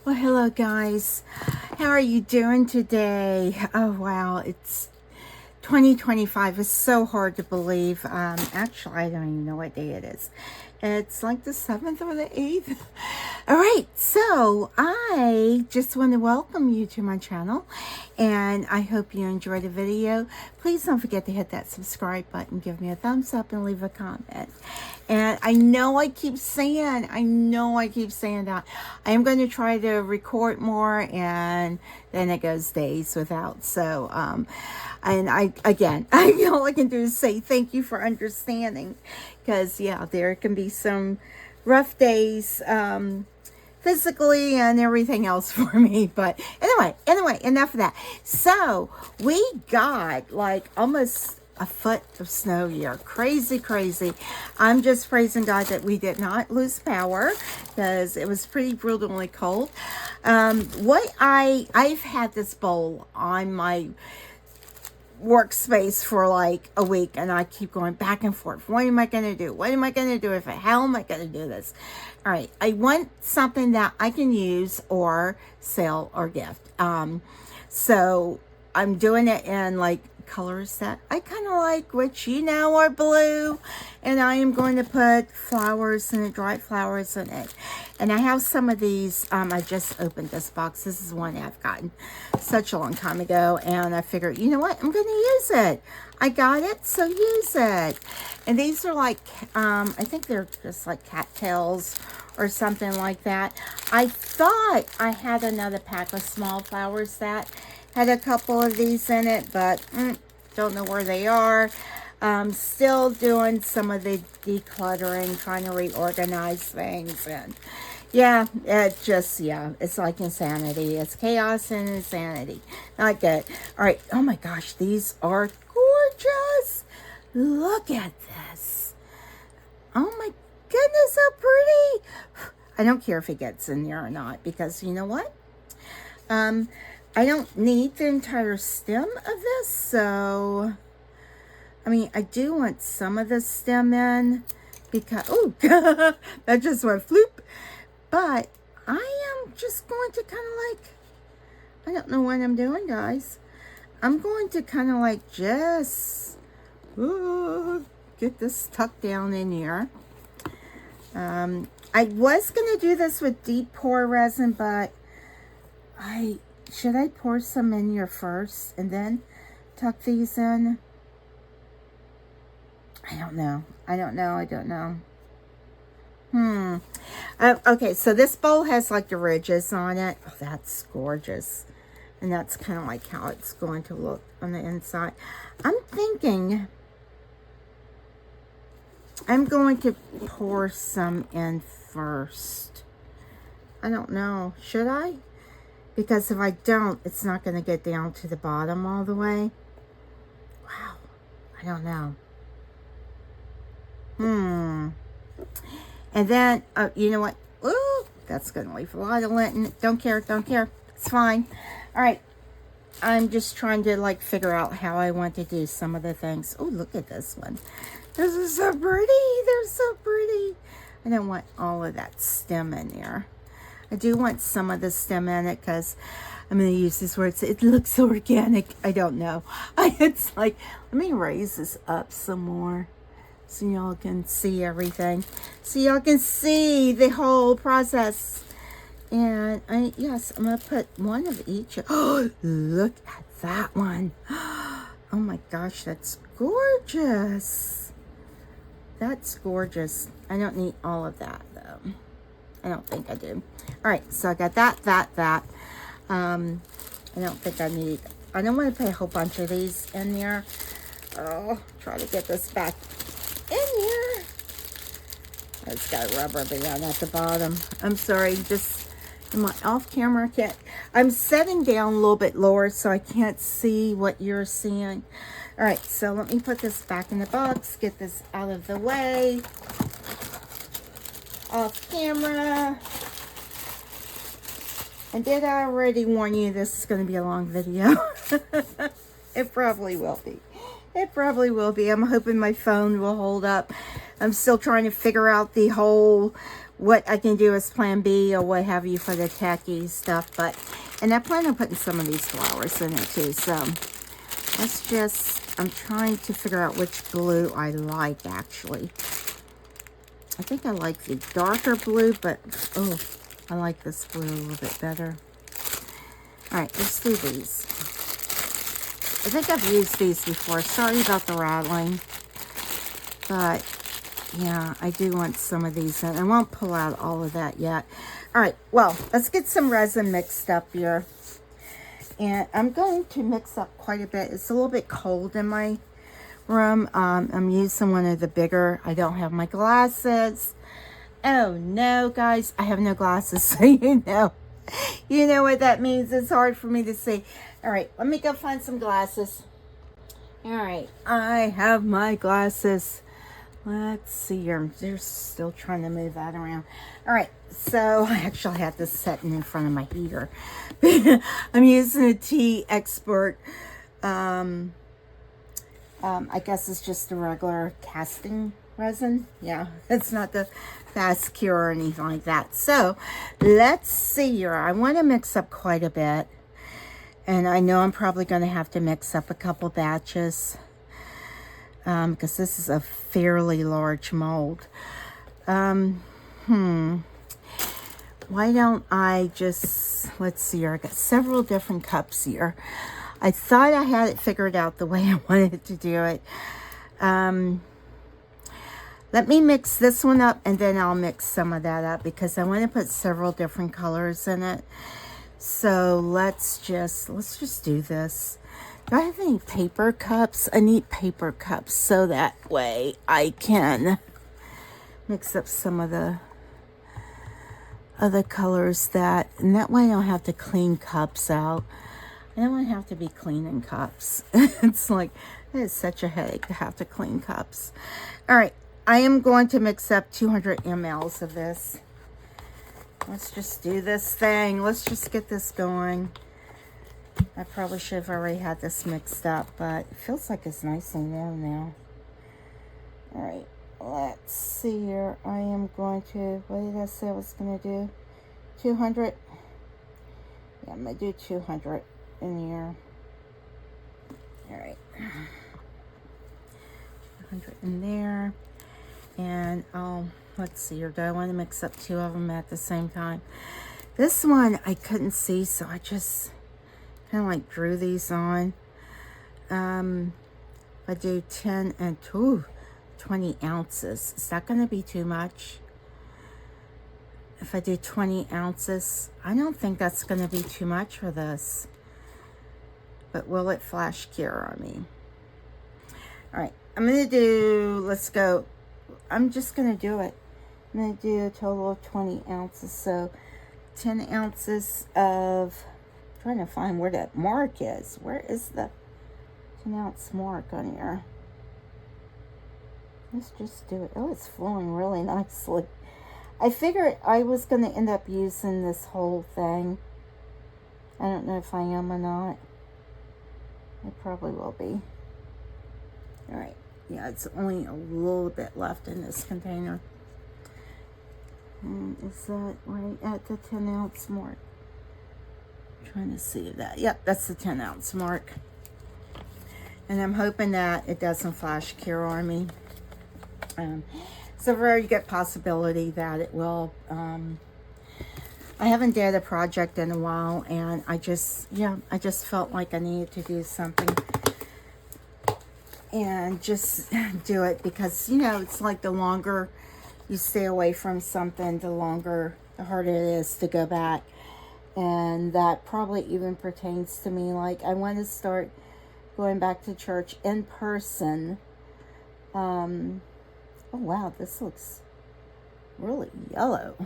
Well, hello guys. How are you doing today? Oh wow, it's 2025. It's so hard to believe. Actually, I don't even know what day it is. It's like the 7th or the 8th. All right, so I just want to welcome you to my channel, and I hope you enjoyed the video. Please don't forget to hit that subscribe button, give me a thumbs up, and leave a comment. And I know I keep saying that I am going to try to record more, and then it goes days without. So, and I all I can do is say thank you for understanding, because yeah, there can be some rough days, physically and everything else for me. But anyway, enough of that. So we got like almost a foot of snow here. Crazy. I'm just praising God that we did not lose power, because it was pretty brutally cold. I've had this bowl on my workspace for like a week, and I keep going back and forth. What am I going to do? How am I going to do this? All right, I want something that I can use or sell or gift. So I'm doing it in like colors that I kind of like, which are blue, and I am going to put flowers in it, dried flowers in it. And I have some of these. I just opened this box. This is one I've gotten such a long time ago, and I figured, you know what, I'm going to use it. I got it, so use it. And these are like, I think they're just like cattails or something like that. I thought I had another pack of small flowers that had a couple of these in it, but don't know where they are. Still doing some of the decluttering, trying to reorganize things. And yeah, it's like insanity. It's chaos and insanity. Not good. All right. Oh my gosh, these are gorgeous. Look at this. Oh my goodness, how pretty. I don't care if it gets in there or not, because you know what? I don't need the entire stem of this, so I mean, I do want some of the stem in, because oh that just went floop. But I am just going to kind of like, I don't know what I'm doing, guys. I'm going to kind of like just get this tucked down in here. I was going to do this with deep pour resin, but should I pour some in here first and then tuck these in? I don't know. Okay, so this bowl has like the ridges on it. Oh, that's gorgeous. And that's kind of like how it's going to look on the inside. I'm thinking I'm going to pour some in first. I don't know. Should I? Because if I don't, it's not going to get down to the bottom all the way. Wow. I don't know. And then, you know what? Ooh, that's going to leave a lot of lint in it. Don't care. It's fine. All right. I'm just trying to, like, figure out how I want to do some of the things. Oh, look at this one. This is so pretty. They're so pretty. I don't want all of that stem in there. I do want some of the stem in it, because I'm going to use this word. It looks organic. I don't know. It's like, let me raise this up some more so y'all can see everything. So y'all can see the whole process. And yes, I'm going to put one of each. Oh, look at that one. Oh my gosh, that's gorgeous. That's gorgeous. I don't need all of that, though. I don't think I do. All right, so I got that. I don't think I need, I don't want to put a whole bunch of these in there. Oh, try to get this back in here. It's got a rubber band at the bottom. I'm sorry, just in my off-camera kit. I'm setting down a little bit lower so I can't see what you're seeing. All right, so let me put this back in the box, get this out of the way. Off camera. And did I already warn you this is going to be a long video? It probably will be. I'm hoping my phone will hold up. I'm still trying to figure out the whole what I can do as plan B or what have you for the tacky stuff. But, and I plan on putting some of these flowers in it too. So let's just, I'm trying to figure out which blue I like actually. I think I like the darker blue, but oh, I like this blue a little bit better. All right, let's do these. I think I've used these before. Sorry about the rattling. But, yeah, I do want some of these. And I won't pull out all of that yet. All right, well, let's get some resin mixed up here. And I'm going to mix up quite a bit. It's a little bit cold in my room. I'm using one of the bigger. I don't have my glasses. Oh, no, guys. I have no glasses, so you know. You know what that means. It's hard for me to see. All right, let me go find some glasses. All right, I have my glasses. Let's see here. They're still trying to move that around. All right, so I actually had this setting in front of my heater. I'm using a Tea Expert. I guess it's just a regular casting resin. Yeah, it's not the fast cure or anything like that. So let's see here. I want to mix up quite a bit. And I know I'm probably going to have to mix up a couple batches. Because this is a fairly large mold. Why don't I just, let's see here. I got several different cups here. I thought I had it figured out the way I wanted to do it. Let me mix this one up and then I'll mix some of that up because I want to put several different colors in it. So let's just do this. Do I have any paper cups? I need paper cups so that way I can mix up some of the other colors and that way I don't have to clean cups out. I don't want to have to be cleaning cups. It's like, it is such a headache to have to clean cups. All right, I am going to mix up 200 mLs of this. Let's just do this thing. Let's just get this going. I probably should have already had this mixed up, but it feels like it's nice and warm now. All right, let's see here. I am going to, what did I say I was going to do? 200? Yeah, I'm going to do 200 in here. All right. 200 in there. And let's see here. Do I want to mix up two of them at the same time? This one I couldn't see, so I just kind of like drew these on. I do 10 and 20 ounces. Is that going to be too much? If I do 20 ounces, I don't think that's going to be too much for this. But will it flash cure on me? All right, I'm going to do, let's go. I'm just going to do it. I'm going to do a total of 20 ounces. So 10 ounces of, I'm trying to find where that mark is. Where is the 10 ounce mark on here? Let's just do it. Oh, it's flowing really nicely. I figured I was going to end up using this whole thing. I don't know if I am or not. I probably will be. All right. Yeah, it's only a little bit left in this container. And is that right at the 10 ounce mark? I'm trying to see that. Yep, that's the 10 ounce mark. And I'm hoping that it doesn't flash cure on me. It's a very good possibility that it will. I haven't did a project in a while, and I just felt like I needed to do something. And just do it because, you know, it's like the longer you stay away from something, the harder it is to go back. And that probably even pertains to me. Like, I want to start going back to church in person. Oh, wow, this looks really yellow.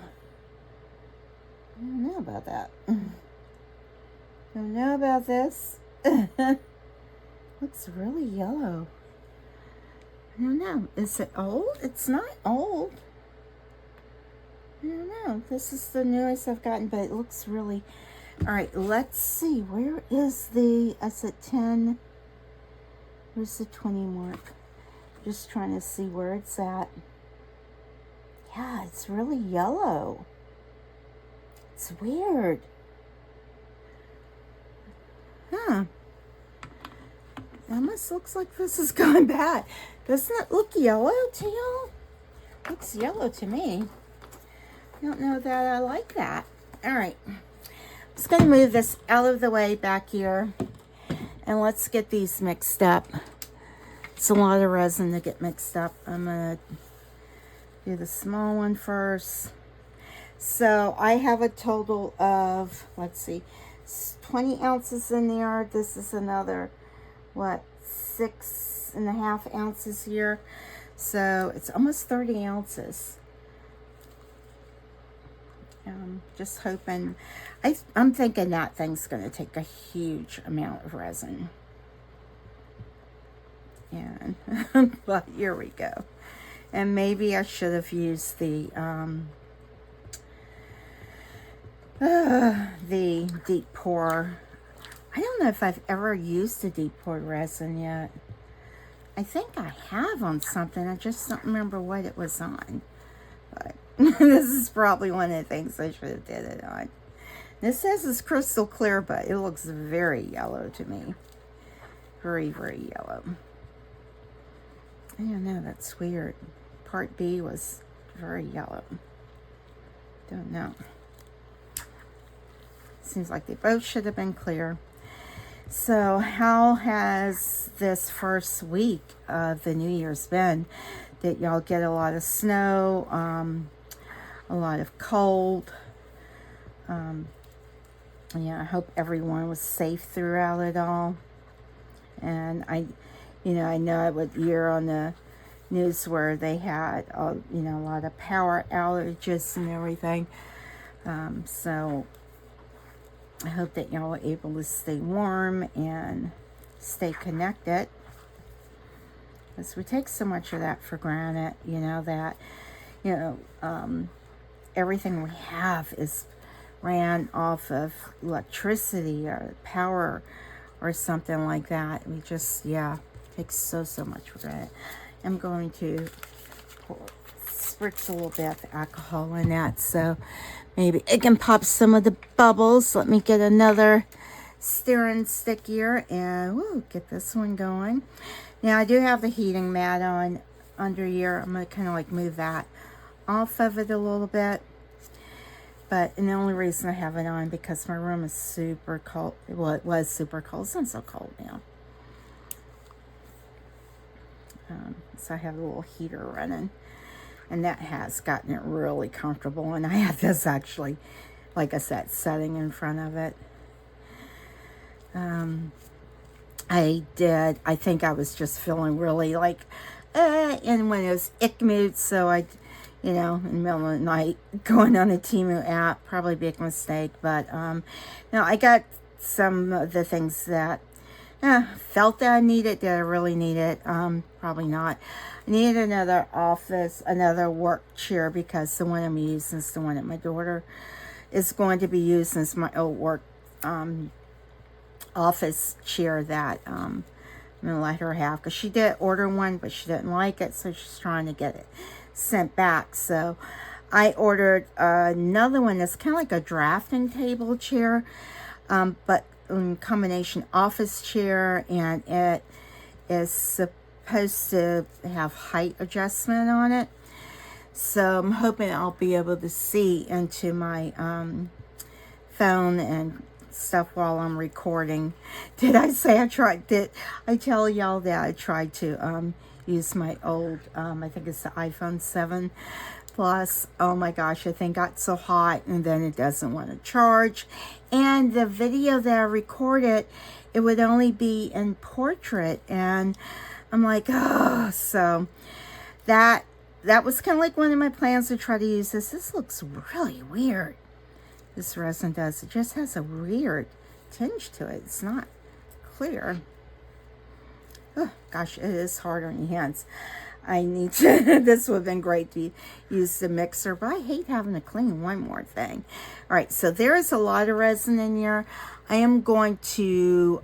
I don't know about that. Don't know about this. Looks really yellow. I don't know. Is it old? It's not old. I don't know. This is the newest I've gotten, but it looks really... All right, let's see. Where is the... I said 10. Where's the 20 mark? Just trying to see where it's at. Yeah, it's really yellow. It's weird. Huh. It almost looks like this is going bad. Doesn't it look yellow to y'all? Looks yellow to me. I don't know that I like that. All right. I'm just going to move this out of the way back here. And let's get these mixed up. It's a lot of resin to get mixed up. I'm going to do the small one first. So I have a total of, let's see, 20 ounces in there. This is another, what, 6.5 ounces here. So it's almost 30 ounces. Just hoping, I'm thinking that thing's going to take a huge amount of resin. And, but here we go. And maybe I should have used the deep pour. I don't know if I've ever used a deep pour resin yet. I think I have on something. I just don't remember what it was on. But this is probably one of the things I should have did it on. This says it's crystal clear, but it looks very yellow to me. Very, very yellow. I don't know, that's weird. Part B was very yellow. Don't know. Seems like they both should have been clear. So how has this first week of the New Year's been? Did y'all get a lot of snow, a lot of cold? Yeah, I hope everyone was safe throughout it all. And I know I would hear on the news where they had, a lot of power outages and everything. So I hope that y'all are able to stay warm and stay connected. Because we take so much of that for granted, everything we have is ran off of electricity or power or something like that. We just, take so much for granted. I'm going to spritz a little bit of alcohol in that so maybe it can pop some of the bubbles. Let me get another stirring stick here and get this one going. Now I do have the heating mat on under here. I'm going to kind of like move that off of it a little bit. And the only reason I have it on because my room is super cold. Well, it was super cold. It's not so cold now. So I have a little heater running. And that has gotten it really comfortable. And I have this actually, like I said, setting in front of it. I think I was just feeling really like, and when it was ick mood, so I, in the middle of the night, going on a Temu app, probably a big mistake, but, I got some of the things that, felt that I needed, that I really needed, probably not. I needed another work chair, because the one I'm using is the one that my daughter is going to be using as my old work, office chair that I'm going to let her have, because she did order one, but she didn't like it, so she's trying to get it sent back. So I ordered another one that's kind of like a drafting table chair, but in combination office chair, and it is supposed to have height adjustment on it. So I'm hoping I'll be able to see into my phone and stuff while I'm recording. Did I say did I tell y'all that I tried to use my old, I think it's the iPhone 7 Plus. Oh my gosh, the thing got so hot and then it doesn't want to charge. And the video that I recorded, it would only be in portrait. And I'm like, oh, so that was kind of like one of my plans to try to use this. This looks really weird. This resin does. It just has a weird tinge to it. It's not clear. Oh, gosh, it is hard on your hands. I need to, this would have been great to use the mixer, but I hate having to clean one more thing. All right, so there is a lot of resin in here. I am going to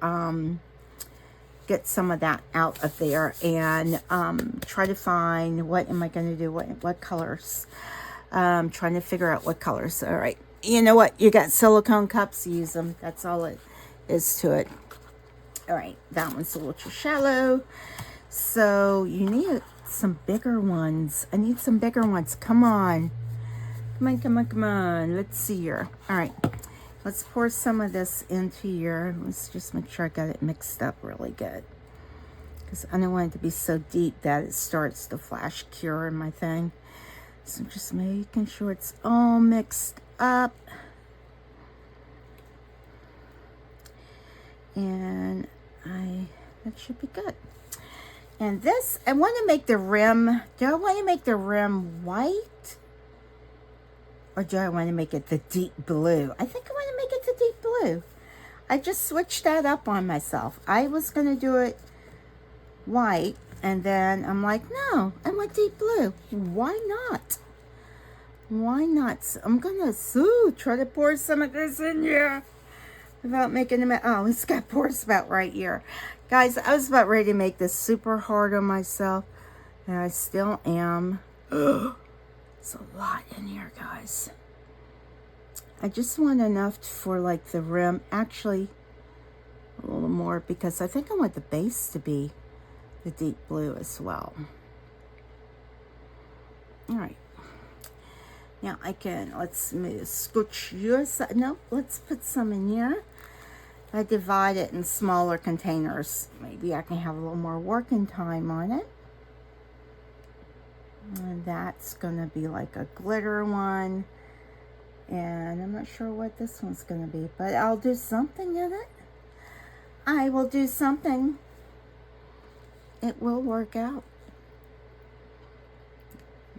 get some of that out of there and try to find, what am I going to do, what colors. Trying to figure out what colors. All right, you know what, you got silicone cups, use them. That's all it is to it. All right, that one's a little too shallow, so you need some bigger ones. I need some bigger ones. Come on, come on. Let's see here. All right, let's pour some of this into here. Let's just make sure I got it mixed up really good, because I don't want it to be so deep that it starts to flash cure in my thing. So just making sure it's all mixed up. And that should be good. And this, I want to make the rim, do I want to make the rim white? Or do I want to make it the deep blue? I think I want to make it the deep blue. I just switched that up on myself. I was going to do it white, and then I'm like, no, I want deep blue. Why not? Why not? So I'm going to try to pour some of this in here without making a mess. Oh, it's got pour spout right here. Guys, I was about ready to make this super hard on myself, and I still am. It's a lot in here, guys. I just want enough for like the rim. Actually, a little more, because I think I want the base to be the deep blue as well. All right. Now I can, let's scooch your side. No, let's put some in here. I divide it in smaller containers. Maybe I can have a little more working time on it. And that's gonna be like a glitter one. And I'm not sure what this one's gonna be, but I'll do something in it. I will do something. It will work out.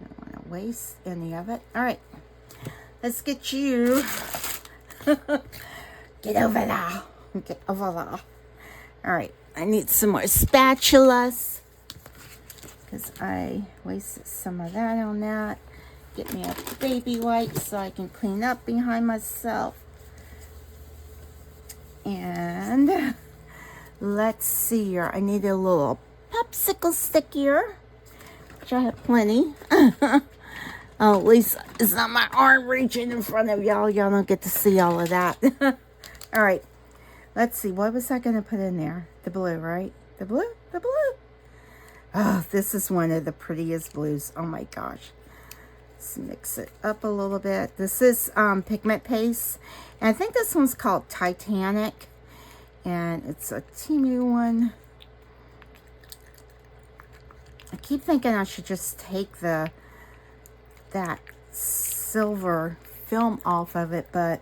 Don't want to waste any of it. All right, let's get you. Get over there. Get over there. All right, I need some more spatulas, because I wasted some of that on that. Get me a baby wipe so I can clean up behind myself. And let's see here. I need a little popsicle stick here, which I have plenty. Oh, at least it's not my arm reaching in front of y'all. Y'all don't get to see all of that. All right. Let's see. What was I going to put in there? The blue, right? The blue? The blue. Oh, this is one of the prettiest blues. Oh, my gosh. Let's mix it up a little bit. This is pigment paste. And I think this one's called Titanic. And it's a Temu one. I keep thinking I should just take that silver film off of it, but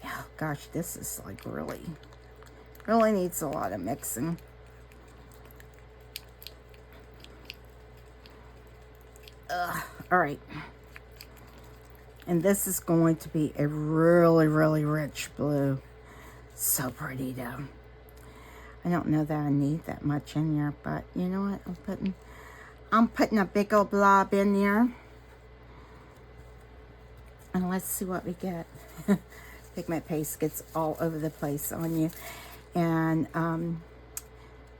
oh gosh, this is like really needs a lot of mixing. All right, and this is going to be a really rich blue. So pretty though. I don't know that I need that much in there, but you know what? I'm putting a big old blob in there. And let's see what we get. Pigment paste gets all over the place on you. And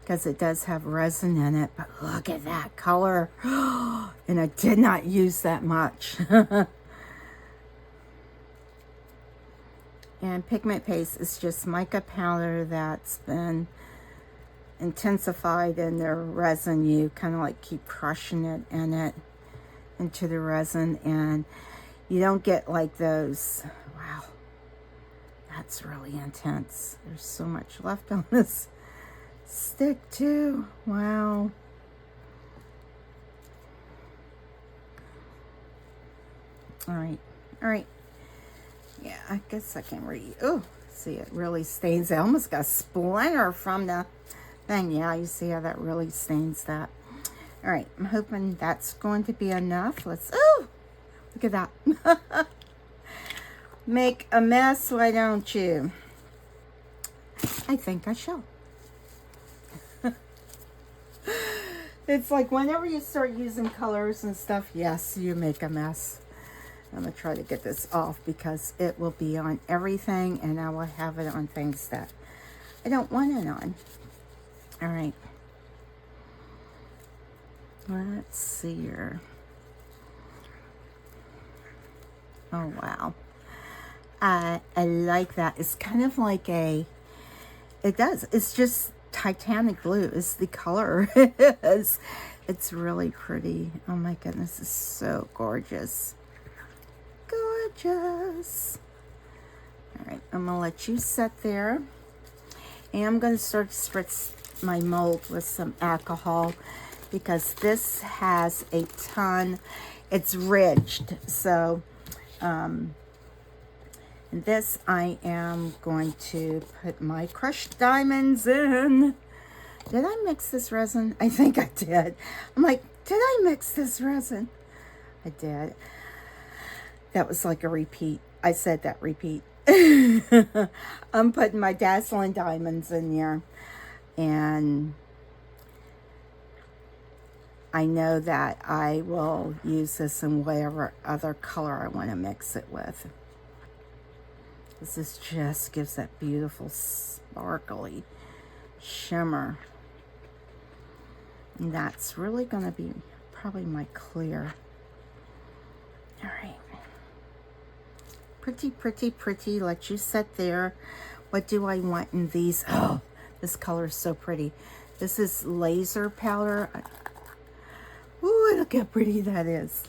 because it does have resin in it, but look at that color. And I did not use that much. And pigment paste is just mica powder that's been intensified in the resin. You kind of like keep crushing it into the resin, and you don't get like those. Wow, that's really intense. There's so much left on this stick too. Wow. All right. Yeah, I guess I can read. Oh, see, it really stains. It almost got a splinter from the thing. Yeah, you see how that really stains that. All right, I'm hoping that's going to be enough. Oh, look at that. Make a mess, why don't you? I think I shall. It's like whenever you start using colors and stuff, yes, you make a mess. I'm going to try to get this off because it will be on everything, and I will have it on things that I don't want it on. All right. Let's see here. Oh, wow. I like that. It's kind of like it does. It's just titanic blue is the color. It's really pretty. Oh my goodness, it's so gorgeous. Gorgeous. All right, I'm gonna let you set there. And I'm gonna start to spritz my mold with some alcohol because this has a ton, it's ridged. So, and this I am going to put my crushed diamonds in. Did I mix this resin? I think I did. I'm like, did I mix this resin? I did. That was like a repeat. I said that repeat. I'm putting my dazzling diamonds in here. And I know that I will use this in whatever other color I want to mix it with. This just gives that beautiful sparkly shimmer. And that's really going to be probably my clear. All right. Pretty, pretty, pretty. Let you set there. What do I want in these? Oh, this color is so pretty. This is laser powder. Ooh, look how pretty that is.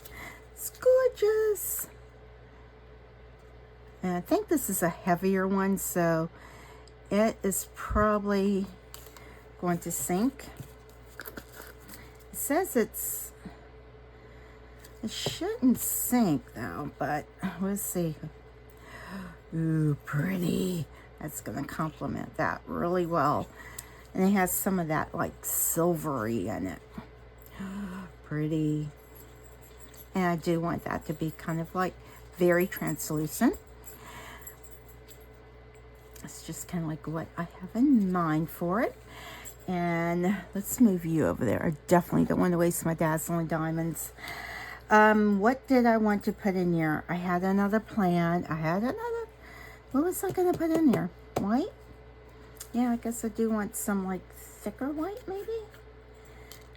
It's gorgeous. And I think this is a heavier one, so it is probably going to sink. It says it shouldn't sink though, but we'll see. Ooh, pretty. That's gonna complement that really well. And it has some of that like silvery in it. Pretty. And I do want that to be kind of like very translucent. It's just kind of like what I have in mind for it. And let's move you over there. I definitely don't want to waste my dazzling diamonds. What did I want to put in here? I had another plan. What was I going to put in there? White? Yeah, I guess I do want some like thicker white maybe.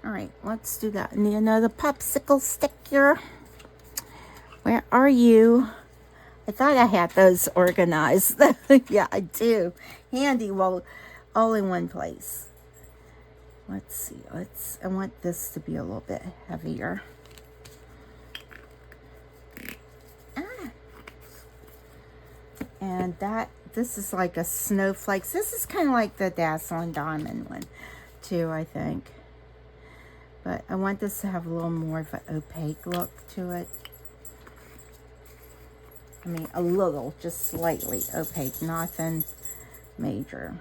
All right, let's do that. Need another popsicle stick here. Where are you? I thought I had those organized. Yeah, I do. Handy, well, all in one place. Let's see. I want this to be a little bit heavier. And this is like a snowflakes. This is kind of like the dazzling diamond one too, I think. But I want this to have a little more of an opaque look to it. I mean, a little, just slightly opaque, nothing major.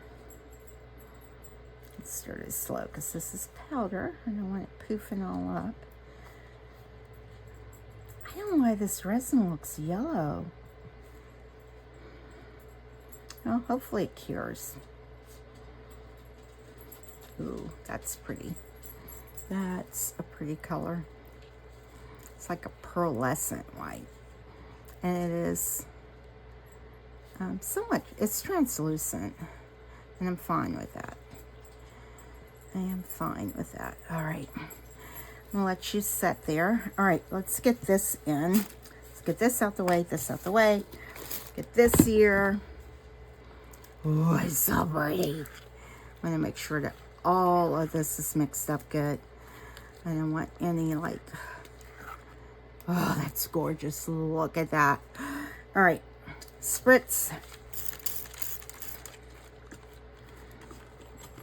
Let's start it slow because this is powder. I don't want it poofing all up. I don't know why this resin looks yellow. Well, hopefully it cures. Ooh, that's pretty. That's a pretty color. It's like a pearlescent white. And it is somewhat, it's translucent. And I'm fine with that. I am fine with that. All right. I'm gonna let you set there. All right, let's get this in. Let's get this out the way, this out the way. Get this here. Oh, it's so pretty. I'm gonna make sure that all of this is mixed up good. I don't want any like, oh, that's gorgeous. Look at that. All right, spritz.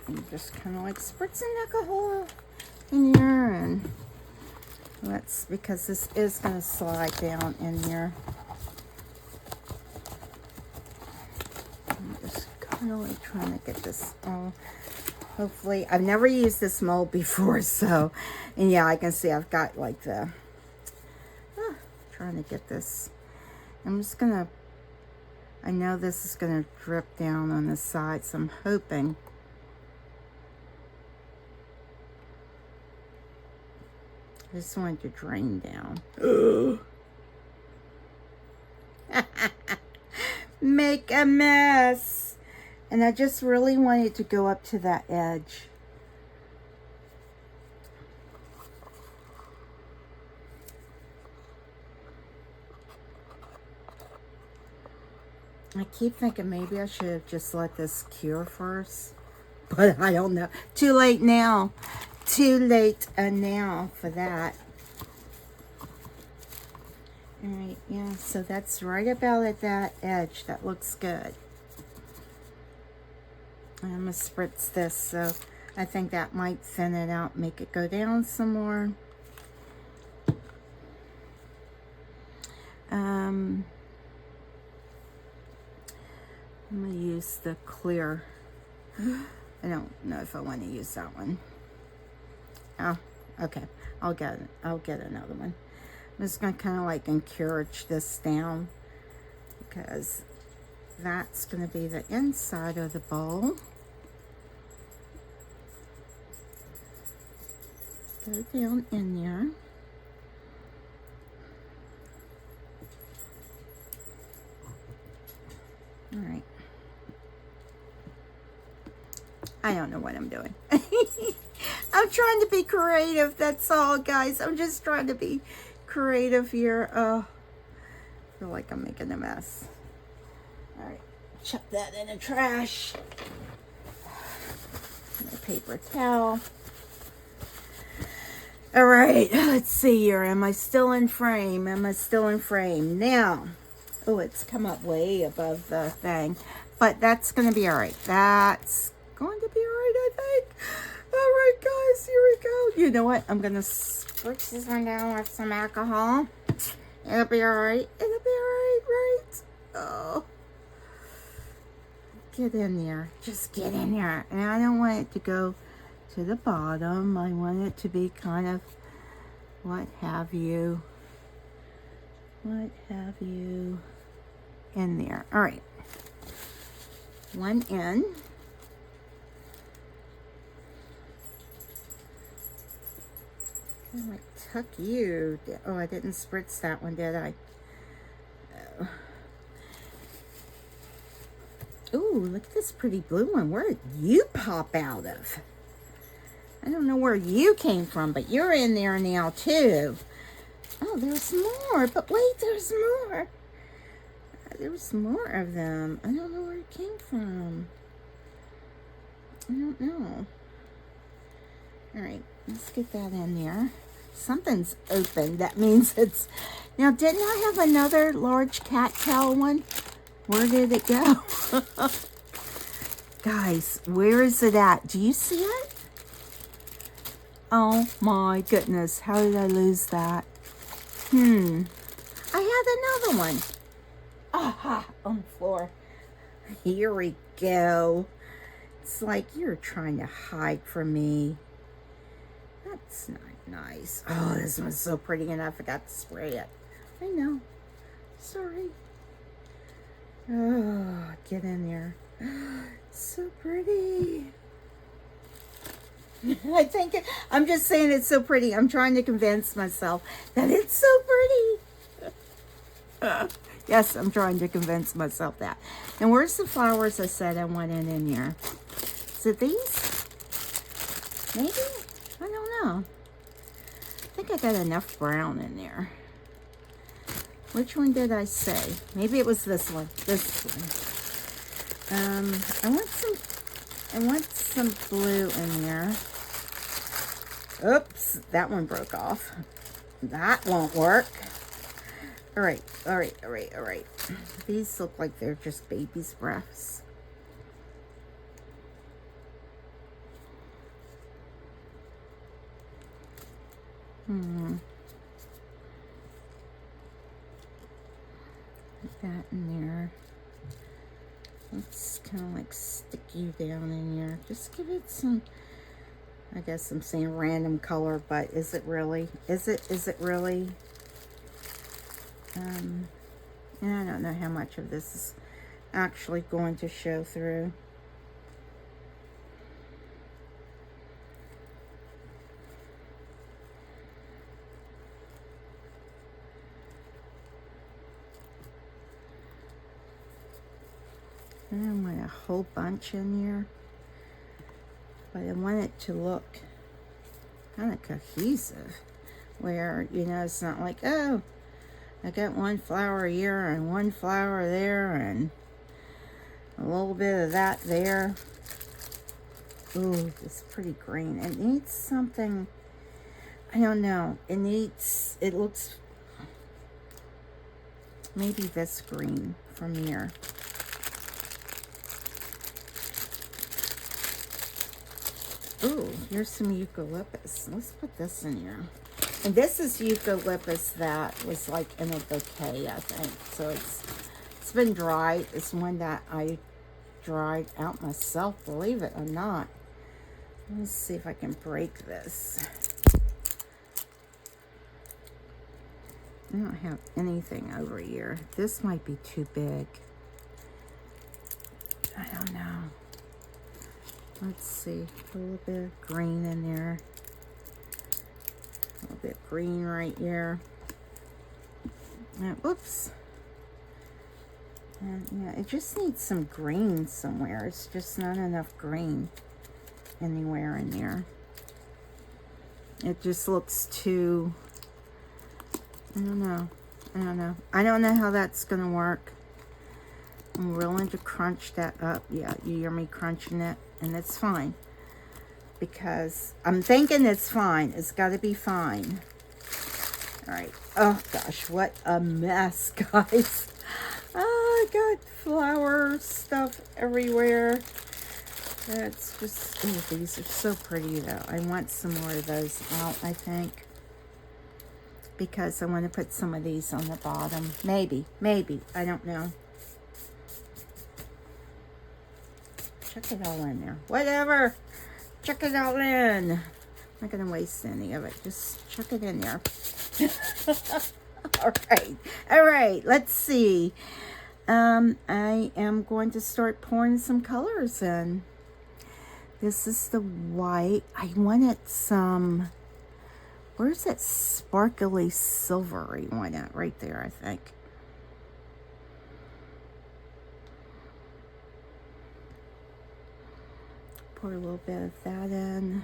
I'm just kind of like spritzing alcohol in here, and that's because this is going to slide down in here. I'm just kind of like trying to get this all. Hopefully, I've never used this mold before, so, and yeah, I can see I've got like the, trying to get this. I'm just gonna, I know this is gonna drip down on the side, so I'm hoping. I just want it to drain down. Make a mess. And I just really want it to go up to that edge. I keep thinking maybe I should have just let this cure first, but I don't know. Too late now. Too late now for that. All right, yeah, so that's right about at that edge. That looks good. I'm gonna spritz this, so I think that might thin it out, make it go down some more. I'm gonna use the clear. I don't know if I want to use that one. Oh, okay. I'll get another one. I'm just gonna kind of like encourage this down because that's gonna be the inside of the bowl. Go down in there. All right. I don't know what I'm doing. I'm trying to be creative, that's all, guys. I'm just trying to be creative here. Oh, I feel like I'm making a mess. All right, chuck that in the trash. A paper towel. All right, let's see here. Am I still in frame? Am I still in frame? Now, oh, it's come up way above the thing, but that's going to be all right. That's going to be all right, I think. All right, guys, here we go. You know what? I'm going to spritz this one down with some alcohol. It'll be all right. It'll be all right, right? Oh. Get in there. Just get in there. And I don't want it to go to the bottom. I want it to be kind of what have you in there. All right. One in. I'm like, tuck you. Oh, I didn't spritz that one, did I? Oh. Ooh, look at this pretty blue one. Where did you pop out of? I don't know where you came from, but you're in there now, too. Oh, there's more. But wait, there's more. There's more of them. I don't know where it came from. I don't know. All right, let's get that in there. Something's open. That means it's... Now, didn't I have another large cat towel one? Where did it go? Guys, where is it at? Do you see it? Oh my goodness. How did I lose that? I had another one. Aha, on the floor. Here we go. It's like you're trying to hide from me. That's not nice. Oh, this one's so pretty and I forgot to spray it. I know. Sorry. Oh, get in there. So pretty. I think I'm just saying it's so pretty. I'm trying to convince myself that it's so pretty. Yes, I'm trying to convince myself that. And where's the flowers I said I wanted in here? Is it these? Maybe? I don't know. I think I got enough brown in there. Which one did I say? Maybe it was this one. This one. I want some blue in there. Oops, that one broke off. That won't work. All right. These look like they're just baby's breaths. Put that in there. Let's kind of like stick you down in here. Just give it some, I guess I'm saying random color, but is it really? Is it really? I don't know how much of this is actually going to show through. I don't want a whole bunch in here, but I want it to look kind of cohesive, where, you know, it's not like, oh, I got one flower here and one flower there, and A little bit of that there. Ooh, it's pretty green. It needs something, I don't know. It looks, maybe this green from here. Ooh, here's some eucalyptus. Let's put this in here. And this is eucalyptus that was like in a bouquet, I think. So it's been dried. It's one that I dried out myself, believe it or not. Let's see if I can break this. I don't have anything over here. This might be too big. I don't know. Let's see. A little bit of green in there. A little bit green right here. And, whoops. And yeah, it just needs some green somewhere. It's just not enough green anywhere in there. It just looks too, I don't know. I don't know how that's going to work. I'm willing to crunch that up. Yeah, you hear me crunching it, and it's fine. Because I'm thinking it's fine. It's got to be fine. All right. Oh, gosh, what a mess, guys. Oh, I got flower stuff everywhere. It's just, oh, these are so pretty, though. I want some more of those out, I think. Because I want to put some of these on the bottom. Maybe. I don't know. Chuck it all in there. Whatever. Chuck it all in. I'm not going to waste any of it. Just chuck it in there. All right. Let's see. I am going to start pouring some colors in. This is the white. I wanted some, where's that sparkly silvery one at? Right there, I think. Pour a little bit of that in.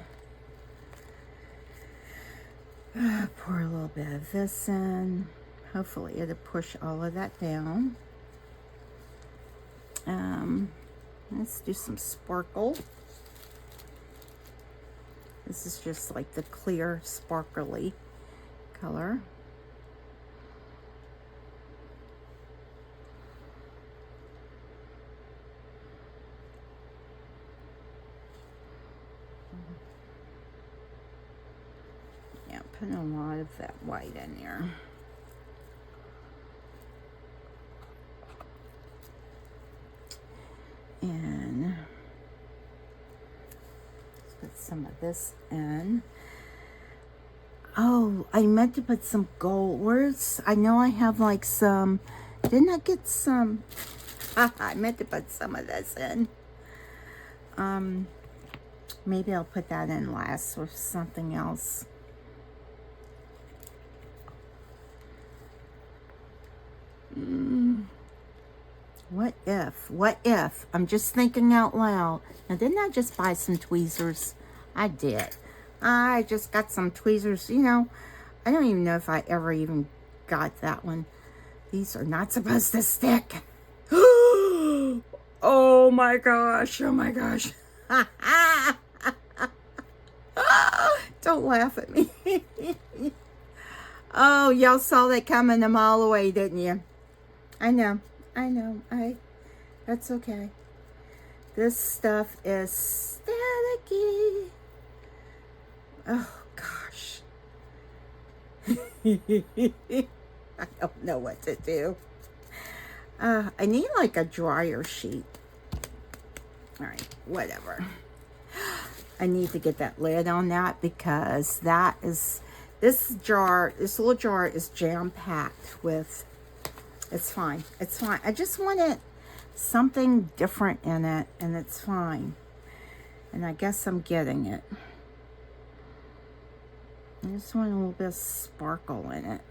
Pour a little bit of this in. Hopefully it'll push all of that down. Let's do some sparkle. This is just like the clear, sparkly color. Yeah, put a lot of that white in there. And let's put some of this in. Oh, I meant to put some gold. I know I have like some, didn't I get some? I meant to put some of this in. Maybe I'll put that in last with something else. What if? I'm just thinking out loud. Now, didn't I just buy some tweezers? I did. I just got some tweezers. You know, I don't even know if I ever even got that one. These are not supposed to stick. Oh my gosh. Oh my gosh. Don't laugh at me. Oh, y'all saw that coming a mile away, didn't you? I know. That's okay. This stuff is staticky. Oh, gosh. I don't know what to do. I need like a dryer sheet. All right, whatever. I need to get that lid on that because that is, this little jar is jam-packed with, it's fine. I just wanted something different in it, and it's fine. And I guess I'm getting it. I just want a little bit of sparkle in it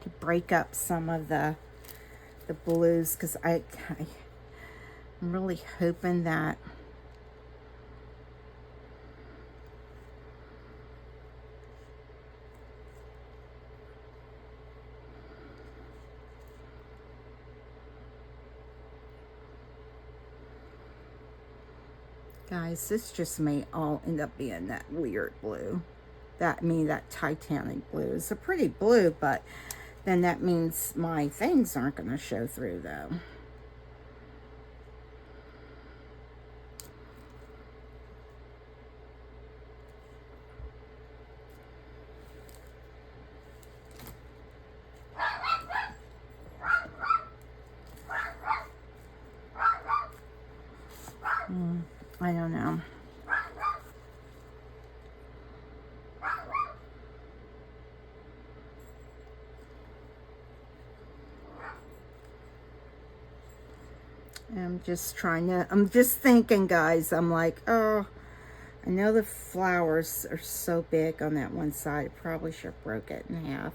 to break up some of the blues, because I'm really hoping that Guys, this just may all end up being that weird blue. That Titanic blue. It's a pretty blue, but then that means my things aren't going to show through, though. I don't know. I'm just thinking, guys, I'm like, oh, I know the flowers are so big on that one side. I probably should have broke it in half.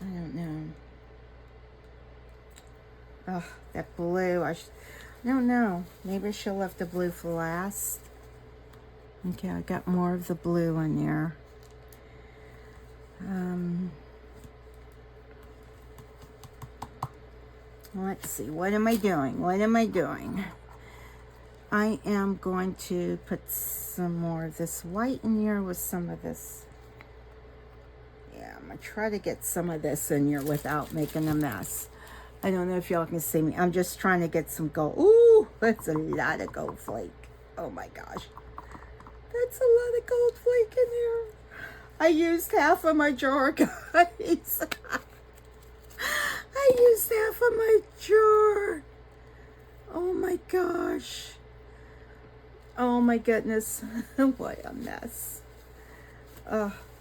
I don't know. Oh, that blue. I don't know. Maybe I should have left the blue for last. Okay, I got more of the blue in there. Let's see. What am I doing? What am I doing? I am going to put some more of this white in here with some of this. Yeah, I'm going to try to get some of this in here without making a mess. I don't know if y'all can see me. I'm just trying to get some gold. Ooh, that's a lot of gold flake. Oh my gosh. That's a lot of gold flake in here. I used half of my jar, guys. I used half of my jar. Oh my gosh. Oh my goodness. What a mess.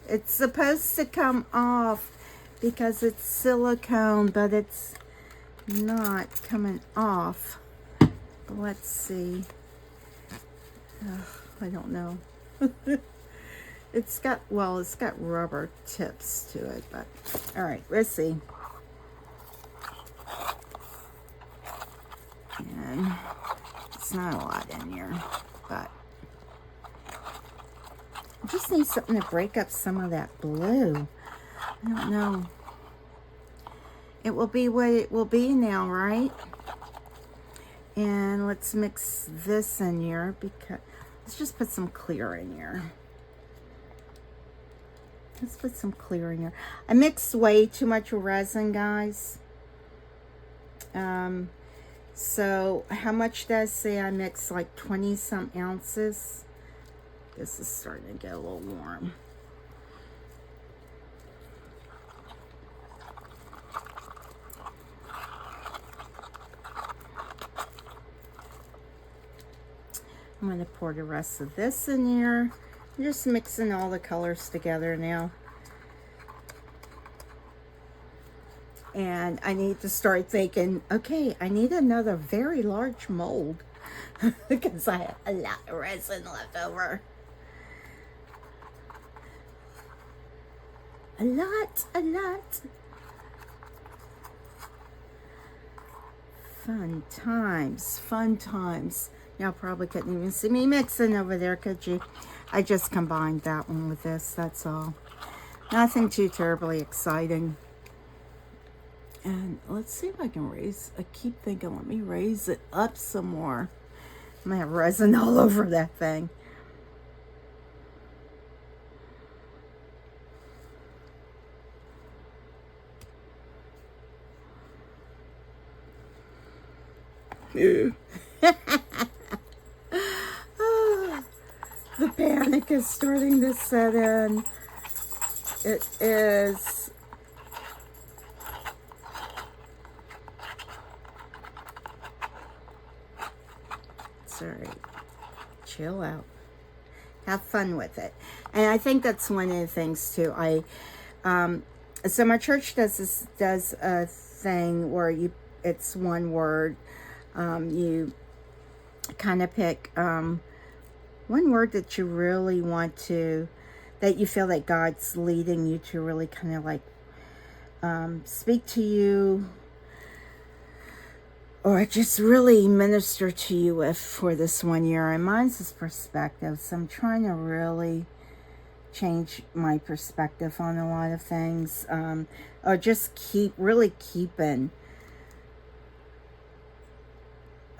It's supposed to come off because it's silicone, but it's not coming off. Let's see. I don't know. It's got rubber tips to it, but all right, let's see. And it's not a lot in here, but I just need something to break up some of that blue. I don't know. It will be what it will be now, right? And let's mix this in here because let's just put some clear in here. Let's put some clear in here. I mixed way too much resin, guys. So how much does it say? I mixed like 20 some ounces. This is starting to get a little warm. I'm going to pour the rest of this in here. I'm just mixing all the colors together now. And I need to start thinking, okay, I need another very large mold because I have a lot of resin left over. A lot. Fun times. Y'all probably couldn't even see me mixing over there, could you? I just combined that one with this, that's all. Nothing too terribly exciting. And let's see if I can I keep thinking, let me raise it up some more. I'm gonna have resin all over that thing. The panic is starting to set in. It is. It's all right. Chill out. Have fun with it. And I think that's one of the things too. So my church does a thing where it's one word. You kind of pick one word that you really want to, that you feel that God's leading you to really kind of like speak to you or just really minister to you with for this 1 year. And mine's is perspective. So I'm trying to really change my perspective on a lot of things, or just really keeping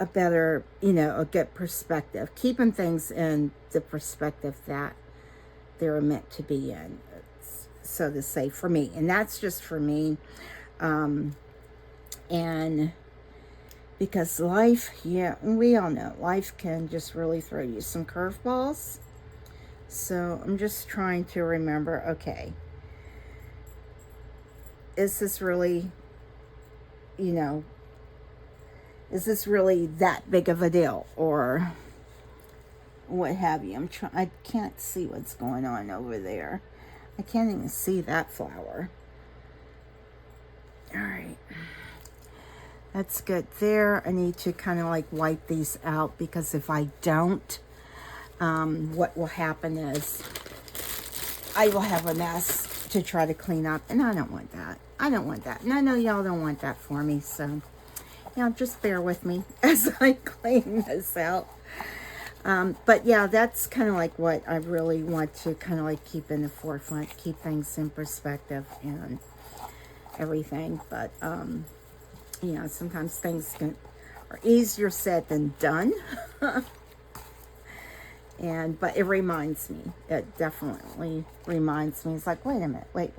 a better, a good perspective, keeping things in the perspective that they're meant to be in, so to say, for me. And that's just for me. And because life, yeah, we all know life can just really throw you some curveballs. So I'm just trying to remember, okay, is this really, is this really that big of a deal, or what have you? I can't see what's going on over there. I can't even see that flower. All right. That's good there. I need to kind of like wipe these out, because if I don't, what will happen is I will have a mess to try to clean up, and I don't want that. I don't want that. And I know y'all don't want that for me, so just bear with me as I clean this out. But yeah, that's kind of like what I really want to kind of like keep in the forefront, keep things in perspective and everything. But, sometimes things are easier said than done. But it reminds me, it definitely reminds me. It's like, wait a minute, wait.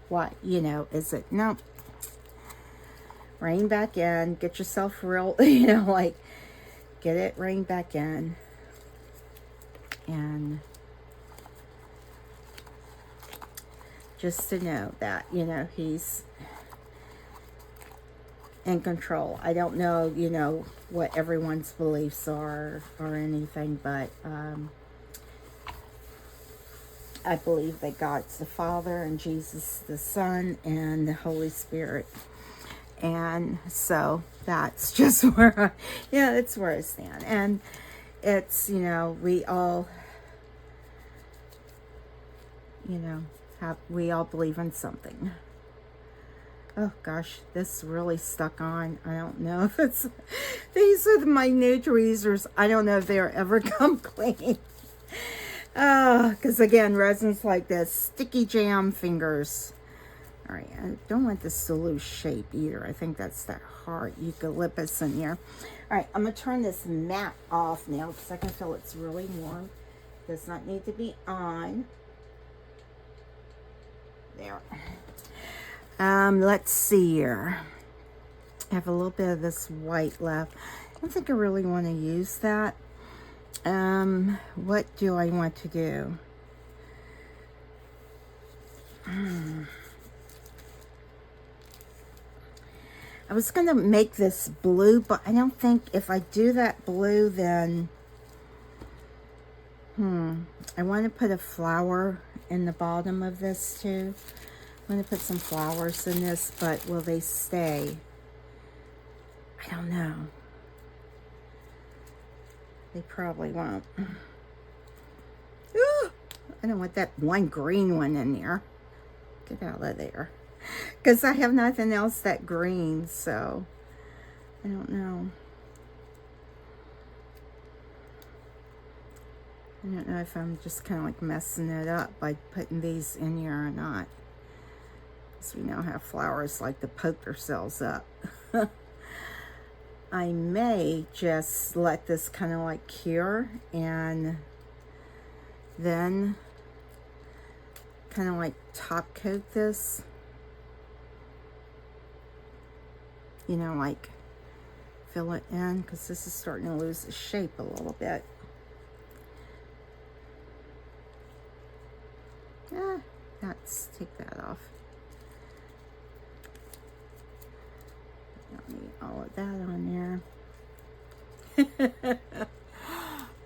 What, is it? No. Rein back in, get yourself real, like, get it reined back in. And just to know that, he's in control. I don't know, what everyone's beliefs are or anything, but I believe that God's the Father and Jesus the Son and the Holy Spirit. And so that's just where that's where I stand. And it's, we all, we all believe in something. Oh gosh, this really stuck on. I don't know if it's, these are my new tweezers. I don't know if they'll ever come clean. Because again, resin's like this sticky jam fingers. All right, I don't want this to lose shape either. I think that's that hard eucalyptus in here. All right, I'm going to turn this mat off now because I can feel it's really warm. Does not need to be on. There. Let's see here. I have a little bit of this white left. I don't think I really want to use that. What do I want to do? I was going to make this blue, but I don't think if I do that blue, then, I want to put a flower in the bottom of this too. I'm going to put some flowers in this, but will they stay? I don't know. They probably won't. Ooh, I don't want that one green one in there. Get out of there. Because I have nothing else that green, so I don't know. I don't know if I'm just kind of like messing it up by putting these in here or not. Because we now have flowers like to poke themselves up. I may just let this kind of like cure and then kind of like top coat this. Like fill it in, because this is starting to lose its shape a little bit. Let's take that off. Don't need all of that on there.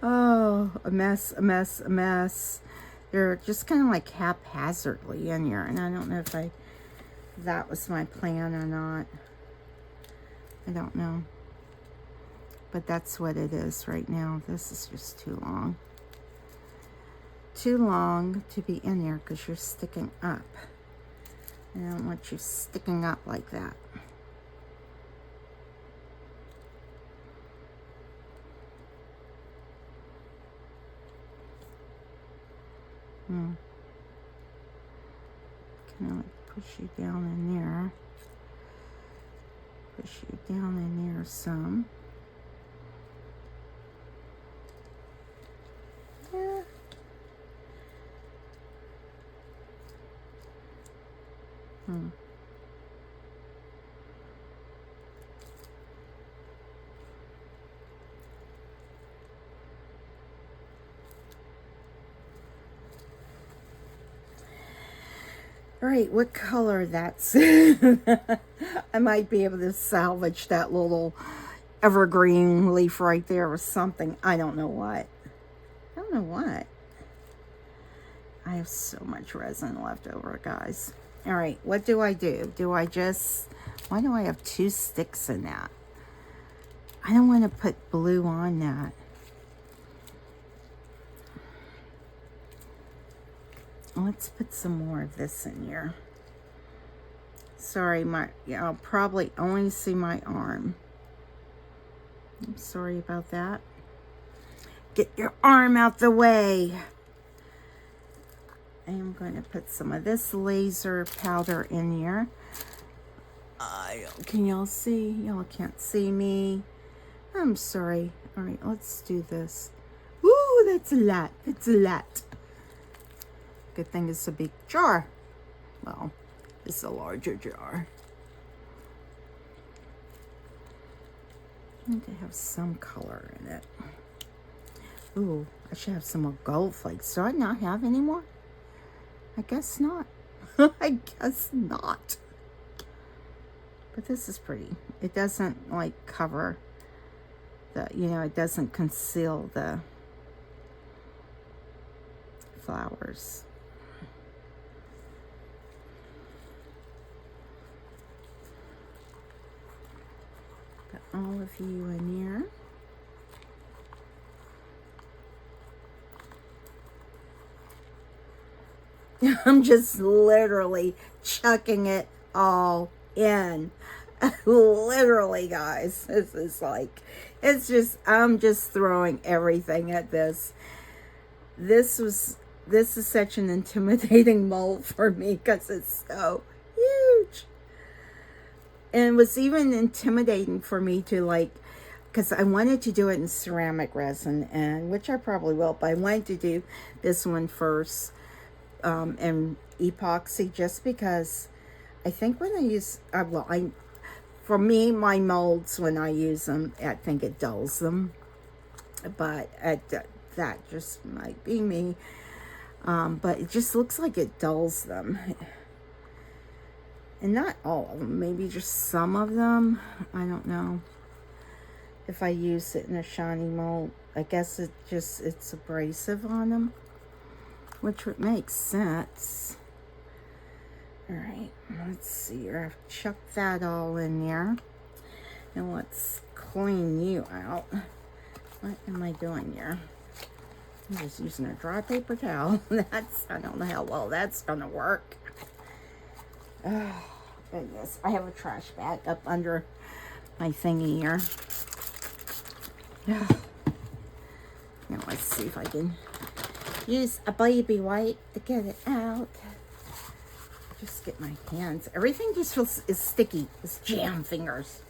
Oh, a mess. They're just kind of like haphazardly in here, and I don't know if that was my plan or not. I don't know. But that's what it is right now. This is just too long. Too long to be in there because you're sticking up. I don't want you sticking up like that. Now push you down in there. Push you down in there some. Yeah. All right, what color that's I might be able to salvage that little evergreen leaf right there or something. I don't know what. I don't know what. I have so much resin left over, guys. All right, what do? Do I just, why do I have 2 sticks in that? I don't want to put blue on that. Let's put some more of this in here. Sorry, I'll probably only see my arm. I'm sorry about that. Get your arm out the way. I am going to put some of this laser powder in here. Can y'all see? Y'all can't see me. I'm sorry. All right, let's do this. Woo, that's a lot. That's a lot. Good thing it's a big jar. Well, it's a larger jar. I need to have some color in it. Ooh, I should have some more gold flakes. Do I not have any more? I guess not. I guess not. But this is pretty. It doesn't like cover the, you know, it doesn't conceal the flowers. Got all of you in here. I'm just literally chucking it all in. Literally, guys. This is like, it's just, I'm just throwing everything at this. This is such an intimidating mold for me because it's so huge. And it was even intimidating for me to like, because I wanted to do it in ceramic resin, and which I probably will, but I wanted to do this one first. And epoxy, just because I think when I use, for me, my molds, when I use them, I think it dulls them, but that just might be me, but it just looks like it dulls them, and not all of them, maybe just some of them. I don't know if I use it in a shiny mold. I guess it's abrasive on them, which would make sense. All right, let's see. I've chucked that all in there. And let's clean you out. What am I doing here? I'm just using a dry paper towel. I don't know how well that's gonna work. Oh, goodness. I have a trash bag up under my thingy here. Now let's see if I can use a baby wipe to get it out. Just get my hands. Everything just feels is sticky. It's jam fingers.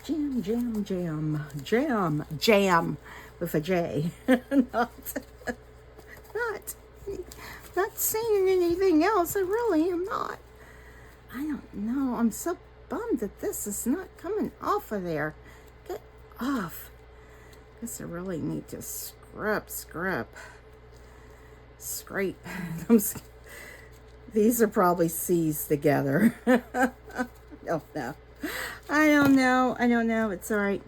Jam, jam, jam, jam, jam with a J. not saying anything else. I really am not. I don't know. I'm so bummed that this is not coming off of there. Get off. Guess I really need to scrape. These are probably seized together. No. I don't know. It's all right.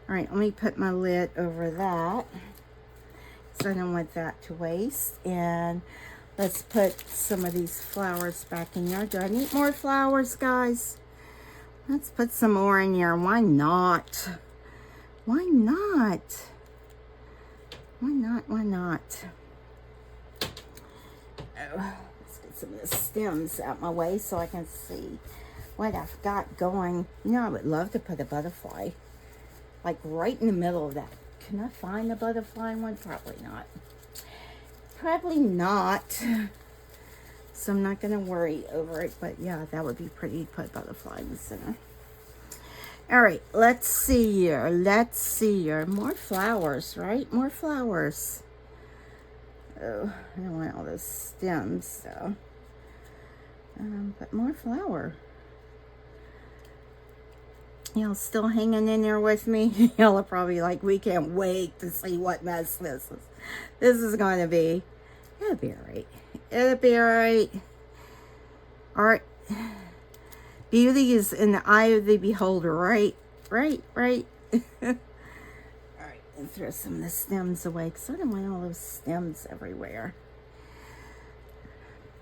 All right, let me put my lid over that, so I don't want that to waste. And let's put some of these flowers back in there. Do I need more flowers, guys? Let's put some more in here. Why not? Why not? Why not? Oh, let's get some of the stems out my way so I can see what I've got going. You know, I would love to put a butterfly, like right in the middle of that. Can I find the butterfly one? Probably not. So I'm not going to worry over it. But yeah, that would be pretty to put a butterfly in the center. All right, let's see here. Let's see here. More flowers, right? More flowers. Oh, I don't want all those stems, though. But more flower. Y'all still hanging in there with me? Y'all are probably like, we can't wait to see what mess this is. This is going to be. It'll be all right. It'll be all right. Art. Beauty is in the eye of the beholder, right? Right. All right, and throw some of the stems away because I don't want all those stems everywhere.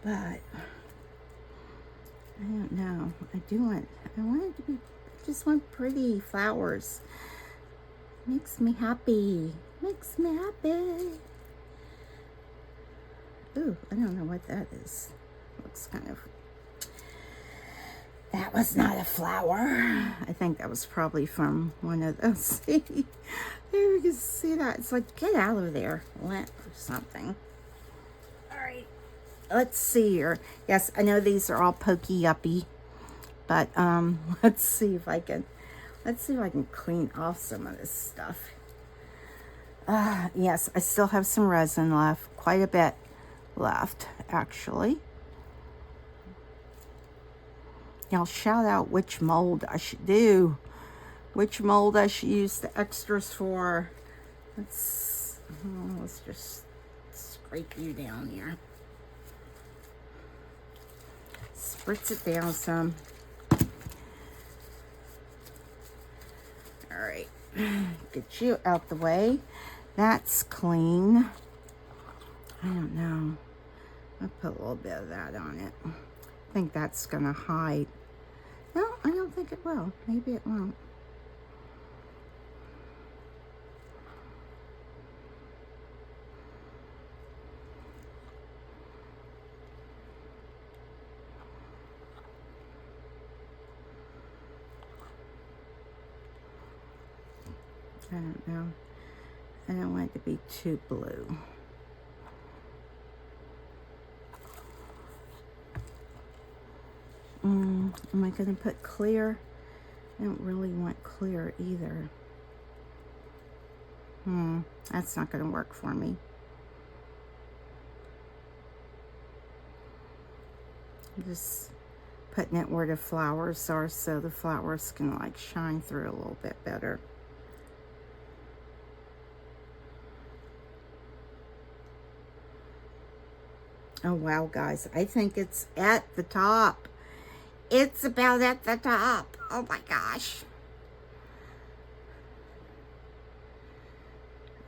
But I don't know. I want it to be, I just want pretty flowers. Makes me happy. Makes me happy. Ooh, I don't know what that is. Looks kind of, that was not a flower. I think that was probably from one of those. There you can see that. It's like, get out of there, lint or something. All right, let's see here. Yes, I know these are all pokey uppy, but let's see if I can clean off some of this stuff. Yes, I still have some resin left, quite a bit left actually. Y'all shout out which mold I should do. Which mold I should use the extras for. Let's just scrape you down here. Spritz it down some. All right, get you out the way. That's clean. I don't know. I'll put a little bit of that on it. I think that's gonna hide. No, I don't think it will. Maybe it won't. I don't know. I don't want it to be too blue. Am I going to put clear? I don't really want clear either. That's not going to work for me. I'm just putting it where the flowers are so the flowers can like shine through a little bit better. Oh wow, guys, I think it's at the top. It's about at the top. Oh my gosh.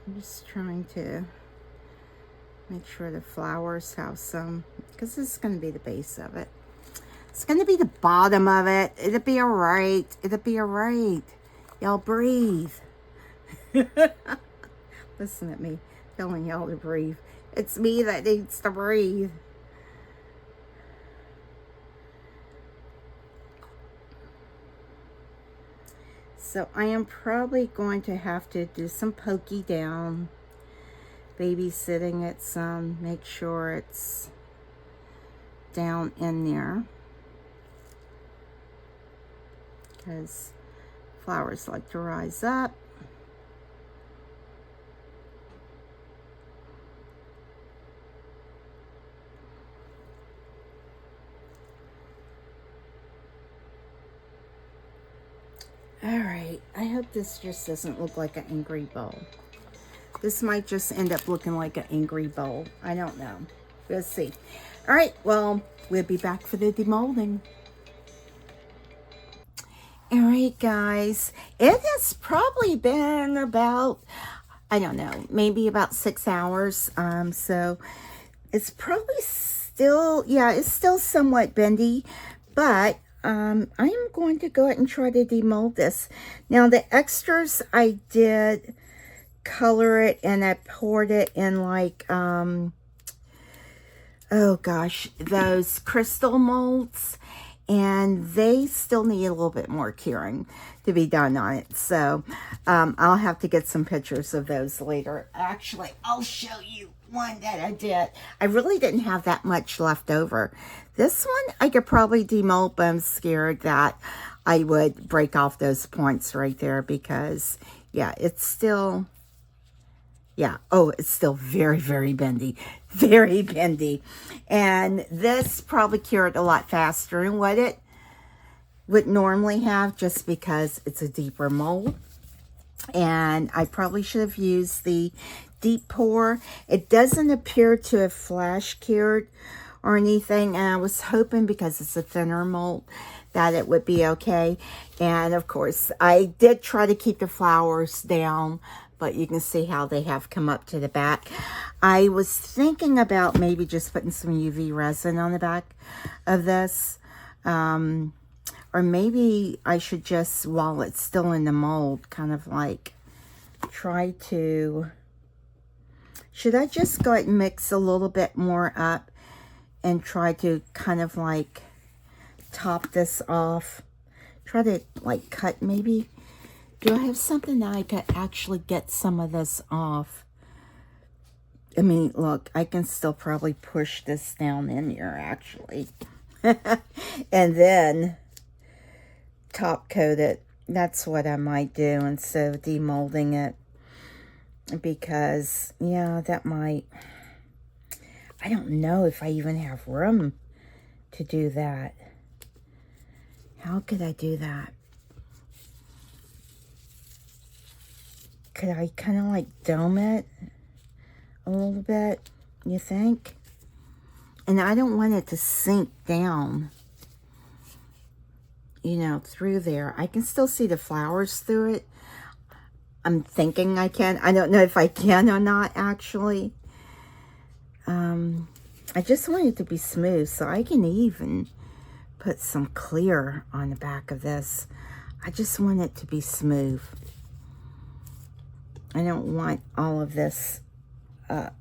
I'm just trying to make sure the flowers have some, because this is going to be the base of it. It's going to be the bottom of it. It'll be all right. It'll be all right. Y'all breathe. Listen at me telling y'all to breathe. It's me that needs to breathe. So I am probably going to have to do some pokey down, babysitting it some, make sure it's down in there, because flowers like to rise up. All right, I hope this just doesn't look like an angry bowl. This might just end up looking like an angry bowl. I don't know. We'll see. All right, well, we'll be back for the demolding. All right, guys. It has probably been about, I don't know, maybe about 6 hours. So it's probably still, yeah, it's still somewhat bendy, but I am going to go ahead and try to demold this. Now, the extras, I did color it and I poured it in like, oh gosh, those crystal molds. and they still need a little bit more curing to be done on it. So I'll have to get some pictures of those later. Actually, I'll show you one that I did. I really didn't have that much left over. This one I could probably demold, but I'm scared that I would break off those points right there because, yeah, it's still... Yeah, oh, it's still very, very bendy. Very bendy. And this probably cured a lot faster than what it would normally have, just because it's a deeper mold. And I probably should have used the deep pour. It doesn't appear to have flash cured or anything. And I was hoping, because it's a thinner mold, that it would be okay. And of course, I did try to keep the flowers down, but you can see how they have come up to the back. I was thinking about maybe just putting some UV resin on the back of this. Or maybe I should just, while it's still in the mold, kind of like try to... Should I just go ahead and mix a little bit more up and try to kind of like top this off? Try to like cut maybe... Do I have something that I could actually get some of this off? I mean, look, I can still probably push this down in here, actually. And then top coat it. That's what I might do instead of demolding it. Because, yeah, that might... I don't know if I even have room to do that. How could I do that? Could I kind of like dome it a little bit, you think? And I don't want it to sink down, you know, through there. I can still see the flowers through it. I'm thinking I can. I don't know if I can or not, actually. I just want it to be smooth, so I can even put some clear on the back of this. I just want it to be smooth. I don't want all of this up.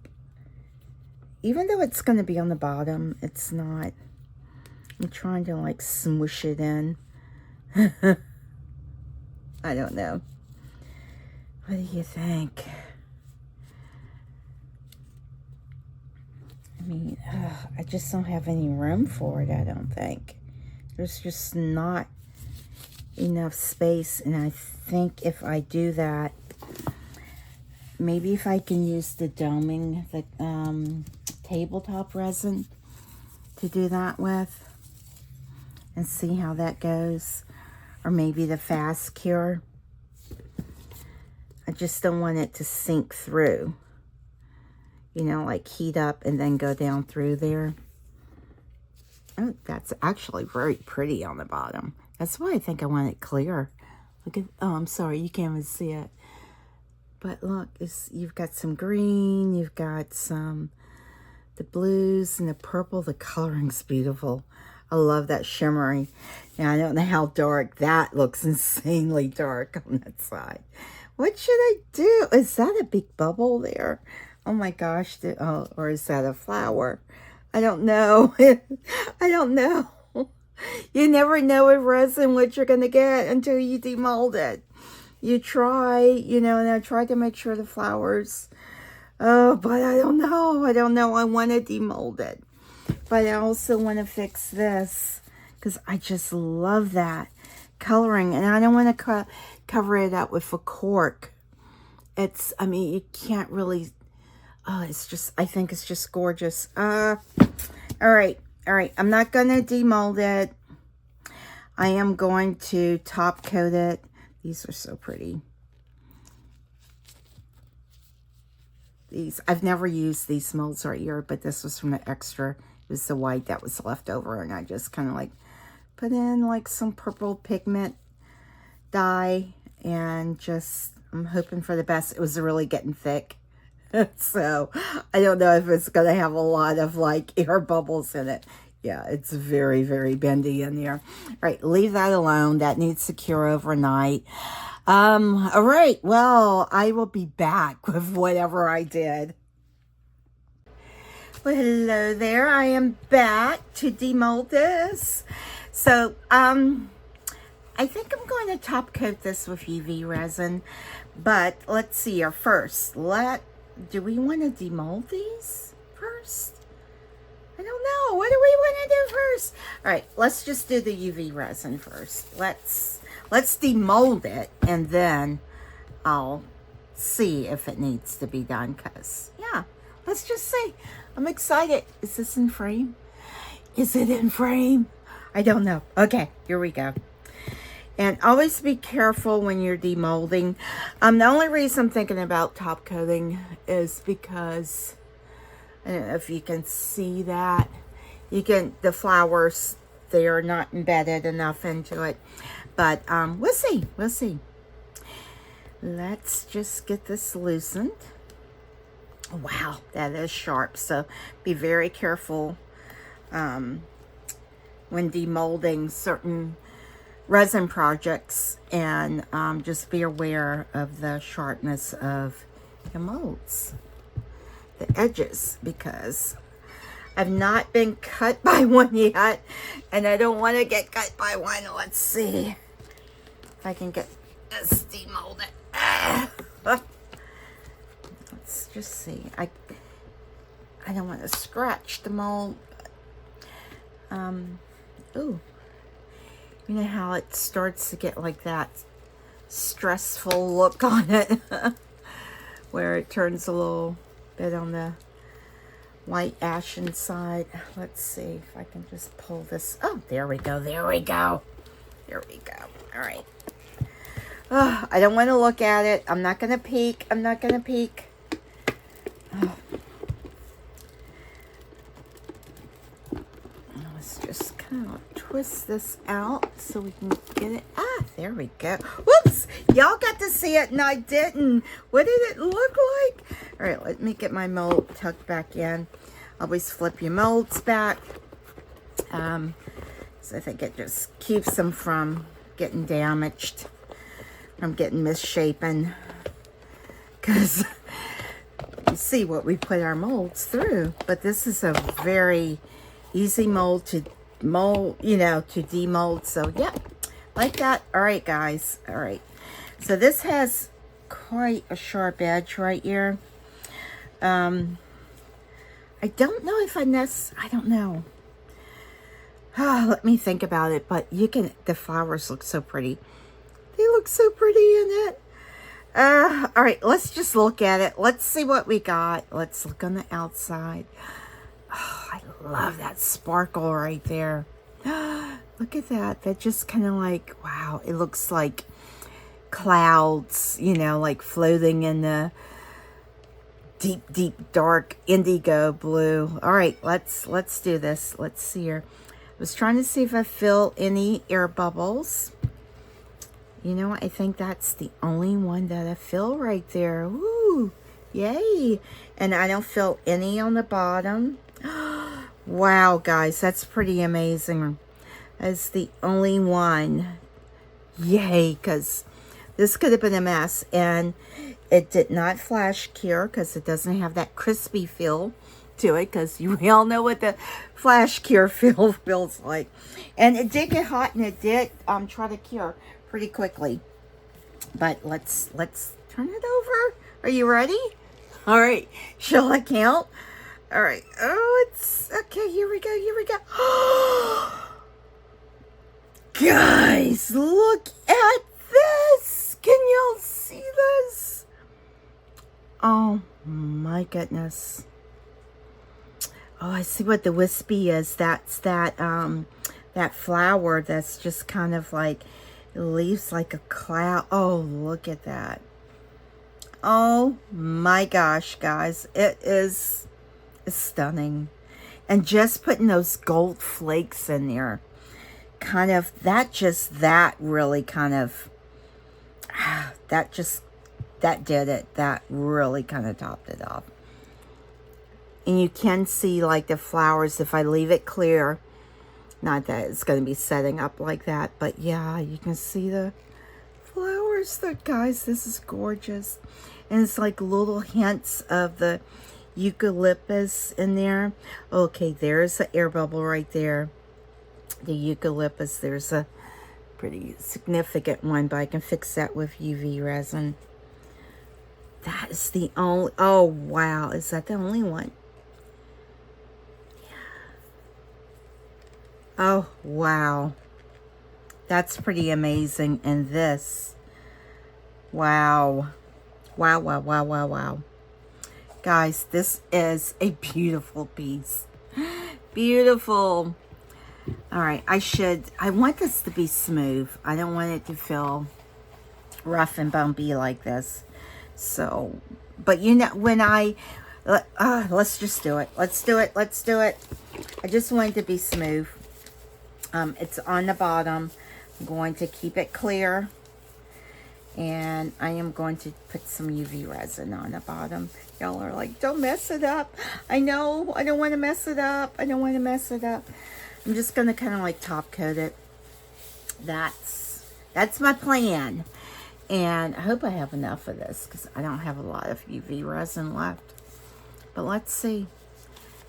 Even though it's going to be on the bottom, it's not. I'm trying to like smush it in. I don't know. What do you think? I mean, I just don't have any room for it, I don't think. There's just not enough space, and I think if I do that, maybe if I can use the doming, the tabletop resin to do that with and see how that goes. Or maybe the fast cure. I just don't want it to sink through. You know, like heat up and then go down through there. Oh, that's actually very pretty on the bottom. That's why I think I want it clear. Look at, oh, I'm sorry, you can't even see it. But look, you've got some green, you've got some, the blues and the purple. The coloring's beautiful. I love that shimmery. Now, I don't know how dark that looks. Insanely dark on that side. What should I do? Is that a big bubble there? Oh my gosh. Or is that a flower? I don't know. I don't know. You never know with resin what you're going to get until you demold it. You try, you know, and I try to make sure the flowers, oh, but I don't know. I don't know. I want to demold it. But I also want to fix this because I just love that coloring. And I don't want to cover it up with a cork. It's, I mean, you can't really, oh, it's just, I think it's just gorgeous. All right. I'm not going to demold it. I am going to top coat it. These are so pretty. These, I've never used these molds right here, but this was from the extra. It was the white that was left over, and I just kind of like put in like some purple pigment dye, and just, I'm hoping for the best. It was really getting thick. So I don't know if it's going to have a lot of like air bubbles in it. Yeah, it's very, very bendy in there. All right, leave that alone. That needs to cure overnight. All right, well, I will be back with whatever I did. Well, hello there. I am back to demold this. So, I think I'm going to top coat this with UV resin, but let's see here first. Do we want to demold these first? I don't know. What do we want to do first? All right, let's just do the UV resin first. Let's demold it, and then I'll see if it needs to be done, because, yeah, let's just see. I'm excited. Is this in frame? Is it in frame? I don't know. Okay, here we go. And always be careful when you're demolding. The only reason I'm thinking about top coating is because, I don't know if you can see that. The flowers, they are not embedded enough into it. But we'll see. We'll see. Let's just get this loosened. Wow, that is sharp. So be very careful when demolding certain resin projects, and just be aware of the sharpness of the molds, the edges, because I've not been cut by one yet, and I don't want to get cut by one. Let's see if I can get this demolded. Let's just see. I don't want to scratch the mold, but, ooh. You know how it starts to get like that stressful look on it, where it turns a little bit on the white ashen side. Let's see if I can just pull this. Oh, there we go. There we go. There we go. All right. Oh, I don't want to look at it. I'm not going to peek. I'm not going to peek. Oh. Let's just kind of twist this out so we can get it. Ah, there we go. Whoops! Y'all got to see it and I didn't. What did it look like? All right, let me get my mold tucked back in. Always flip your molds back. So I think it just keeps them from getting damaged, from getting misshapen. Because you see what we put our molds through. But this is a very easy mold to demold. So yeah, like that. All right, guys. All right. So this has quite a sharp edge right here. I don't know if I don't know. Let me think about it. But the flowers look so pretty. They look so pretty in it. All right, let's just look at it. Let's see what we got. Let's look on the outside. Oh, I love that sparkle right there. Look at that. That just kind of like, wow, it looks like clouds, like floating in the deep, deep, dark indigo blue. All right, let's do this. Let's see here. I was trying to see if I feel any air bubbles. I think that's the only one that I feel right there. Ooh, yay. And I don't feel any on the bottom. Wow, guys, that's pretty amazing. That's the only one. Yay, because this could have been a mess. And it did not flash cure because it doesn't have that crispy feel to it, because we all know what the flash cure feels like. And it did get hot, and it did try to cure pretty quickly. But let's turn it over. Are you ready? All right, shall I count? All right. Oh, it's okay. Here we go. Here we go. Guys, look at this. Can y'all see this? Oh my goodness. Oh, I see what the wispy is. That's that flower that's just kind of like, it leaves like a cloud. Oh, look at that. Oh my gosh, guys. It is stunning. And just putting those gold flakes in there, that really kind of, that did it. That really kind of topped it off. And you can see like the flowers if I leave it clear. Not that it's going to be setting up like that, but yeah, you can see the flowers. Guys, this is gorgeous. And it's like little hints of the eucalyptus in there. Okay, there's the air bubble right there. The eucalyptus, there's a pretty significant one, but I can fix that with UV resin. That is the only, oh wow, is that the only one? Oh wow, that's pretty amazing. And this, wow, wow, wow, wow, wow, wow. Guys, this is a beautiful piece. Beautiful. All right, I want this to be smooth. I don't want it to feel rough and bumpy like this. So, but you know, when let's just do it. Let's do it. Let's do it. I just want it to be smooth. It's on the bottom. I'm going to keep it clear. And I am going to put some UV resin on the bottom. Y'all are like, don't mess it up. I know, I don't want to mess it up. I don't want to mess it up. I'm just going to kind of like top coat it. That's my plan. And I hope I have enough of this because I don't have a lot of UV resin left. But let's see.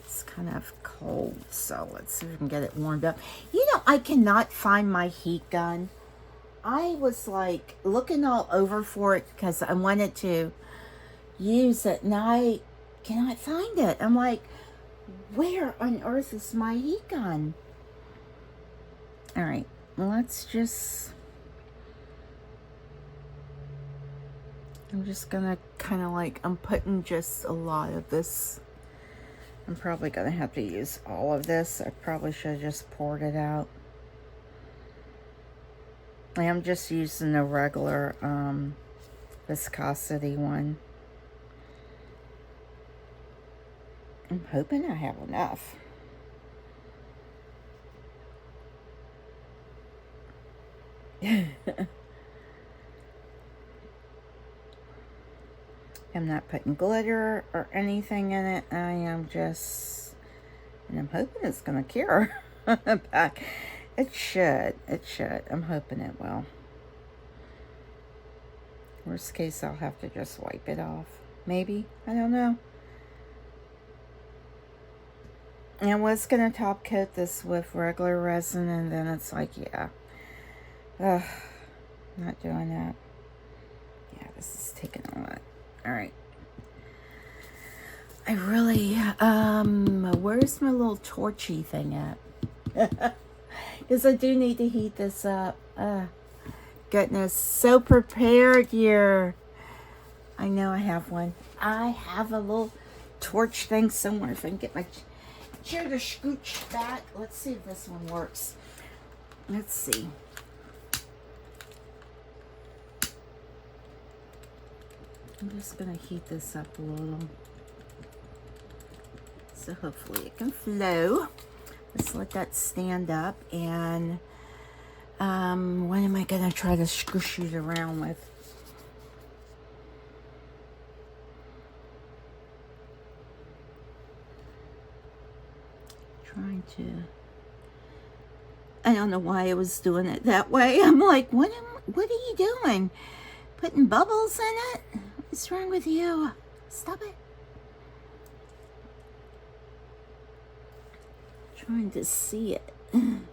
It's kind of cold, so let's see if we can get it warmed up. You know, I cannot find my heat gun. I was like looking all over for it because I wanted to use it, and I cannot find it. I'm like, where on earth is my heat gun? All right, let's just, I'm just gonna kind of like, I'm putting just a lot of this. I'm probably gonna have to use all of this. I probably should have just poured it out. I'm just using the regular viscosity one. I'm hoping I have enough. I'm not putting glitter or anything in it. I am just, and I'm hoping it's gonna cure back. It should. I'm hoping it will. Worst case, I'll have to just wipe it off. Maybe. I don't know. And I was going to top coat this with regular resin, and then it's like, yeah. Ugh. Not doing that. Yeah, this is taking a lot. Alright. I really, where's my little torchy thing at? Because I do need to heat this up. Goodness, so prepared here. I know I have one. I have a little torch thing somewhere. If I can get my chair to scooch back. Let's see if this one works. Let's see. I'm just going to heat this up a little. So hopefully it can flow. Let's let that stand up, and what am I gonna try to squish it around with? Trying to, I don't know why I was doing it that way. I'm like, what are you doing? Putting bubbles in it? What's wrong with you? Stop it. Trying to see it. I'm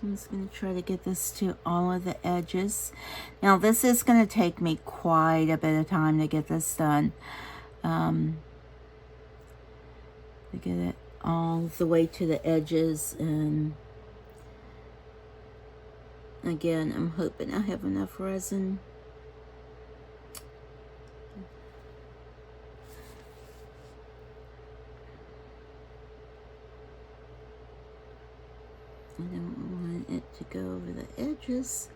just going to try to get this to all of the edges. Now this is going to take me quite a bit of time to get this done. To get it all the way to the edges. And again, I'm hoping I have enough resin. I don't want it to go over the edges.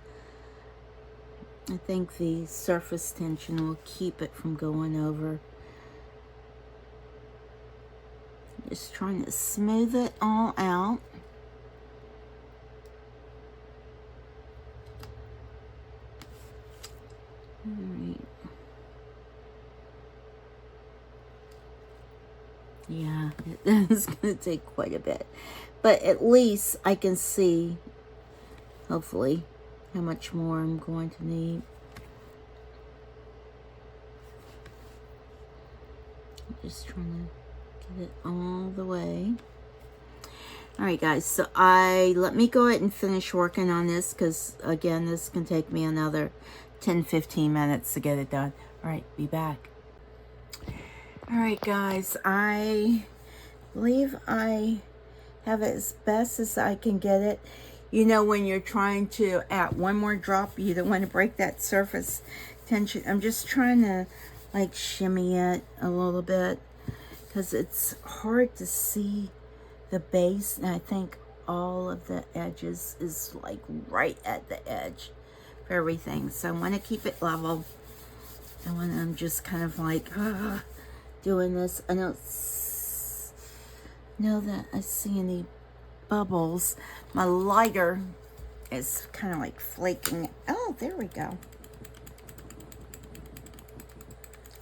I think the surface tension will keep it from going over. Just trying to smooth it all out. Alright. Yeah, it is going to take quite a bit. But at least I can see, hopefully, how much more I'm going to need. I'm just trying Get it all the way. All right, guys, so let me go ahead and finish working on this because, again, this can take me another 10-15 minutes to get it done. All right, be back. All right, guys, I believe I have it as best as I can get it. You know, when you're trying to add one more drop, you don't want to break that surface tension. I'm just trying to, like, shimmy it a little bit because it's hard to see the base, and I think all of the edges is like right at the edge for everything. So I want to keep it level. And when I'm just kind of like doing this, I don't know that I see any bubbles. My lighter is kind of like flaking. Oh, there we go.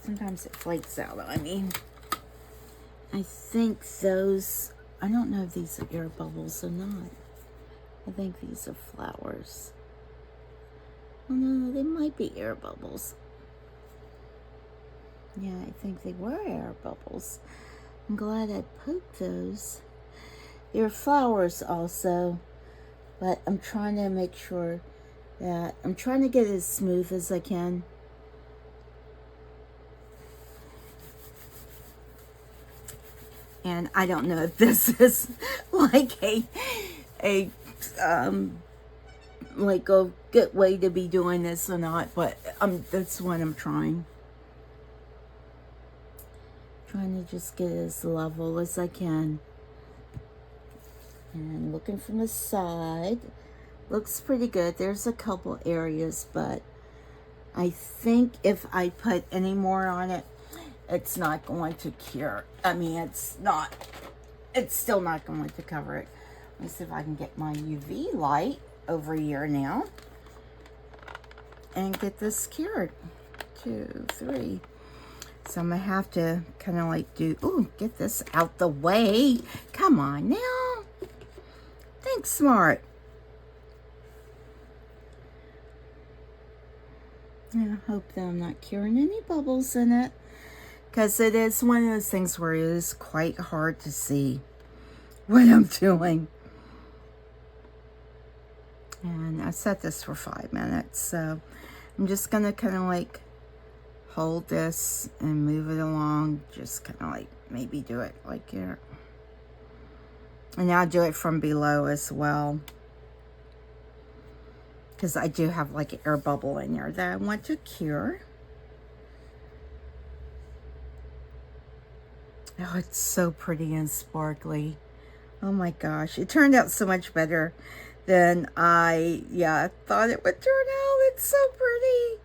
Sometimes it flakes out on me. I think those, I don't know if these are air bubbles or not. I think these are flowers. Oh no, they might be air bubbles. Yeah, I think they were air bubbles. I'm glad I poked those. They're flowers also, but I'm trying to make sure that I'm trying to get it as smooth as I can. And I don't know if this is like a good way to be doing this or not, but that's what I'm trying. Trying to just get it as level as I can. And looking from the side, looks pretty good. There's a couple areas, but I think if I put any more on it, it's not going to cure. I mean, it's still not going to cover it. Let me see if I can get my UV light over here now and get this cured. 2, 3. So I'm gonna have to kind of like get this out the way. Come on now. Think smart. I hope that I'm not curing any bubbles in it, because it is one of those things where it is quite hard to see what I'm doing. And I set this for 5 minutes, so I'm just gonna kind of like hold this and move it along, just kind of like maybe do it like here. And I'll do it from below as well, because I do have like an air bubble in there that I want to cure. Oh, it's so pretty and sparkly. Oh my gosh, it turned out so much better than I thought it would turn out. It's so pretty.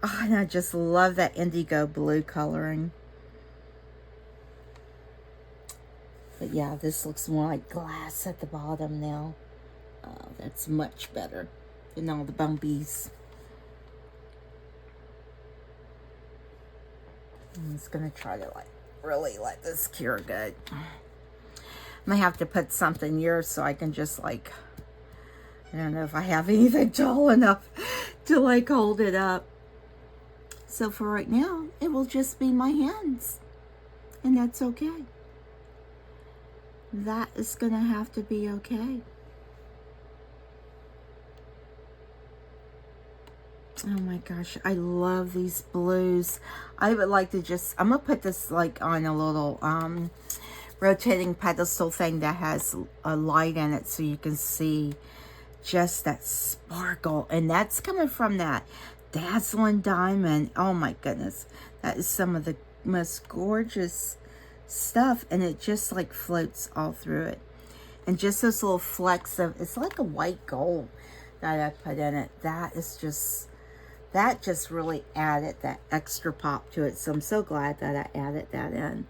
Oh, and I just love that indigo blue coloring. But yeah, this looks more like glass at the bottom now. Oh, that's much better than all the bumpies. I'm just gonna try to like really let this cure good. I might have to put something here so I can just like, I don't know if I have anything tall enough to like hold it up. So for right now, it will just be my hands, and that's okay. That is gonna have to be okay. Oh my gosh, I love these blues. I would like to just, I'm gonna put this like on a little rotating pedestal thing that has a light in it so you can see just that sparkle. And that's coming from that dazzling diamond. Oh my goodness, that is some of the most gorgeous stuff, and it just like floats all through it. And just those little flecks of, it's like a white gold that I put in it. That just really added that extra pop to it. So I'm so glad that I added that in.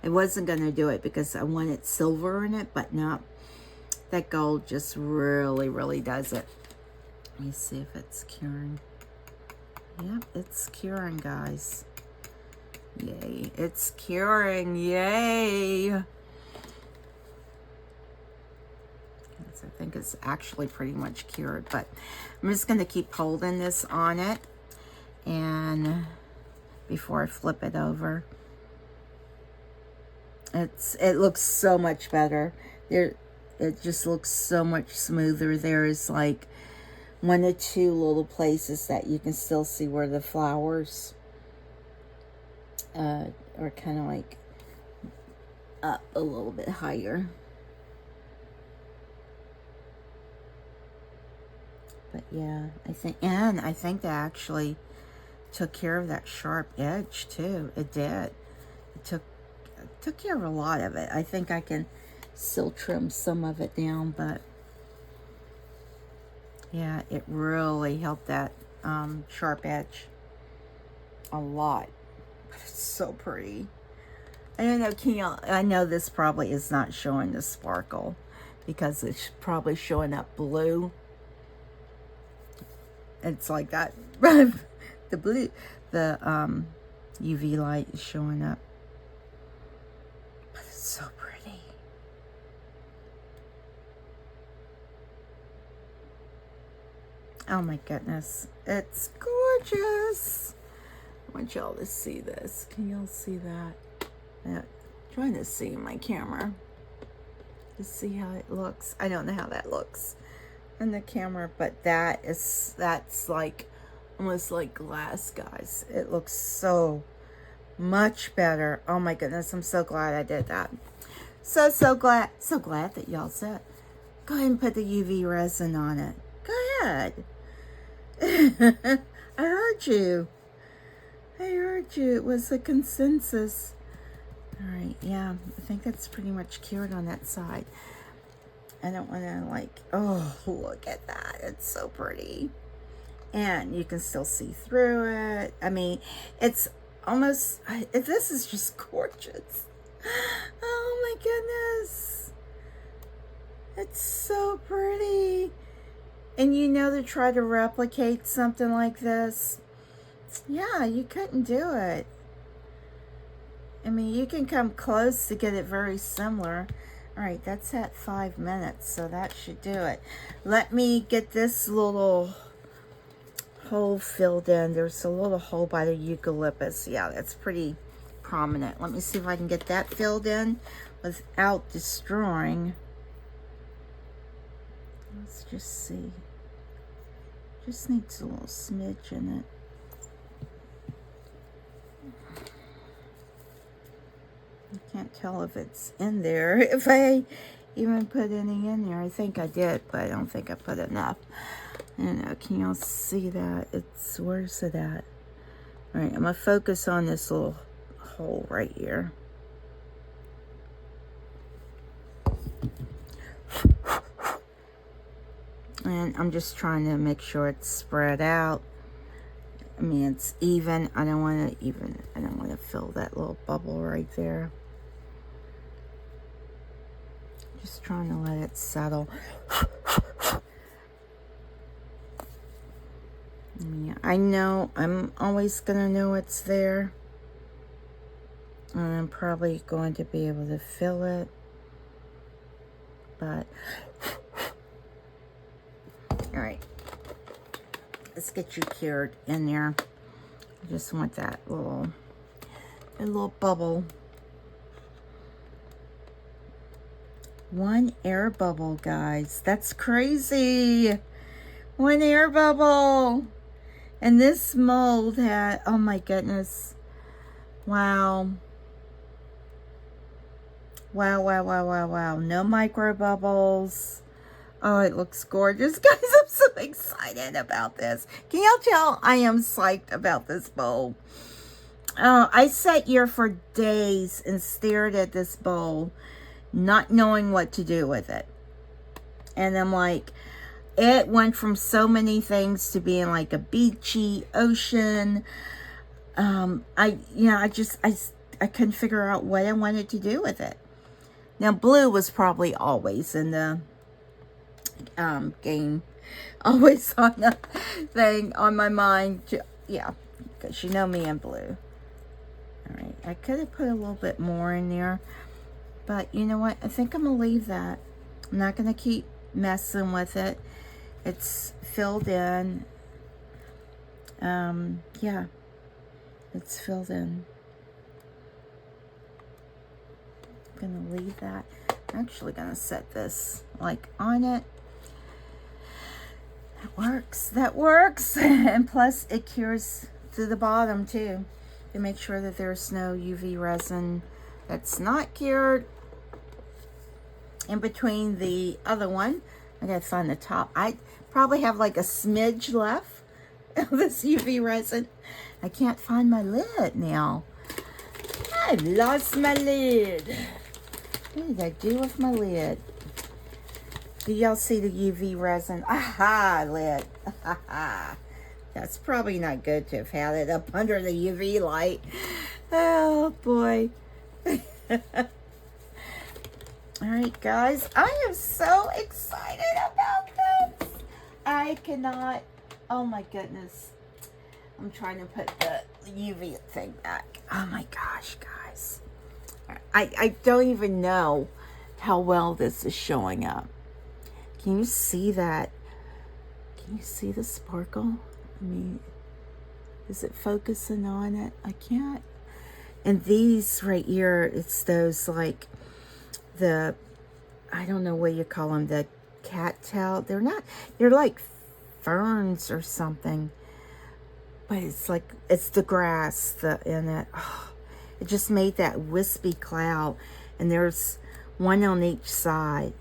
I wasn't going to do it because I wanted silver in it, but no, that gold just really, really does it. Let me see if it's curing. Yep, it's curing, guys. Yay, it's curing, yay. Yes, I think it's actually pretty much cured, but I'm just going to keep holding this on it and before I flip it over. It looks so much better. It just looks so much smoother. There is like one or two little places that you can still see where the flowers are kind of like up a little bit higher. But yeah, I think that actually took care of that sharp edge too. It did. It took care of a lot of it. I think I can still trim some of it down, but yeah, it really helped that sharp edge a lot. But it's so pretty. I don't know, I know this probably is not showing the sparkle because it's probably showing up blue. It's like that. The blue, the UV light is showing up. But it's so pretty. Oh my goodness. It's gorgeous. I want y'all to see this. Can y'all see that? Yeah, trying to see my camera. Just see how it looks. I don't know how that looks in the camera, but that's like almost like glass, guys. It looks so much better. Oh my goodness, I'm so glad I did that. So glad that y'all said go ahead and put the UV resin on it. Go ahead. I heard you. It was a consensus. All right, yeah, I think that's pretty much cured on that side. I don't want to like, oh, look at that. It's so pretty. And you can still see through it. I mean, it's almost, this is just gorgeous. Oh my goodness. It's so pretty. And you know, to try to replicate something like this, yeah, you couldn't do it. I mean, you can come close to get it very similar. All right, that's at 5 minutes, so that should do it. Let me get this little hole filled in. There's a little hole by the eucalyptus. Yeah, that's pretty prominent. Let me see if I can get that filled in without destroying. Let's just see. Just needs a little smidge in it. I can't tell if it's in there, if I even put any in there. I think I did, but I don't think I put enough. I don't know, can y'all see that? Where's it at? All right, I'm gonna focus on this little hole right here. And I'm just trying to make sure it's spread out. I mean, it's even. I don't want to fill that little bubble right there. Just trying to let it settle. Yeah, I know I'm always gonna know it's there. And I'm probably going to be able to fill it. But all right, let's get you cured in there. I just want that little bubble. One air bubble, guys. That's crazy. One air bubble. And this mold had, oh my goodness. Wow. Wow. No micro bubbles. Oh, it looks gorgeous. Guys, I'm so excited about this. Can y'all tell I am psyched about this bowl? I sat here for days and stared at this bowl, not knowing what to do with it. And I'm like, it went from so many things to being like a beachy ocean. I couldn't figure out what I wanted to do with it. Now, blue was probably always in the game, always on the thing on my mind. Yeah, because you know me in blue. All right, I could have put a little bit more in there, but you know what? I think I'm gonna leave that. I'm not gonna keep messing with it. It's filled in. Yeah, it's filled in. going to leave that. I'm actually going to set this like on it. That works. That works. And plus it cures to the bottom too, to make sure that there's no UV resin that's not cured in between the other one. I gotta find the top. I probably have like a smidge left of this UV resin. I can't find my lid now. I lost my lid. What did I do with my lid? Do y'all see the UV resin? Aha, lid. Aha. That's probably not good to have had it up under the UV light. Oh boy. All right, guys, I am so excited about this. I cannot, oh my goodness. I'm trying to put the UV thing back. Oh my gosh, guys. I don't even know how well this is showing up. Can you see that? Can you see the sparkle? I mean, is it focusing on it? I can't. And these right here, it's those like the, I don't know what you call them, the cattail. They're not, they're like ferns or something. But it's like, it's the grass in it. Oh, it just made that wispy cloud. And there's one on each side.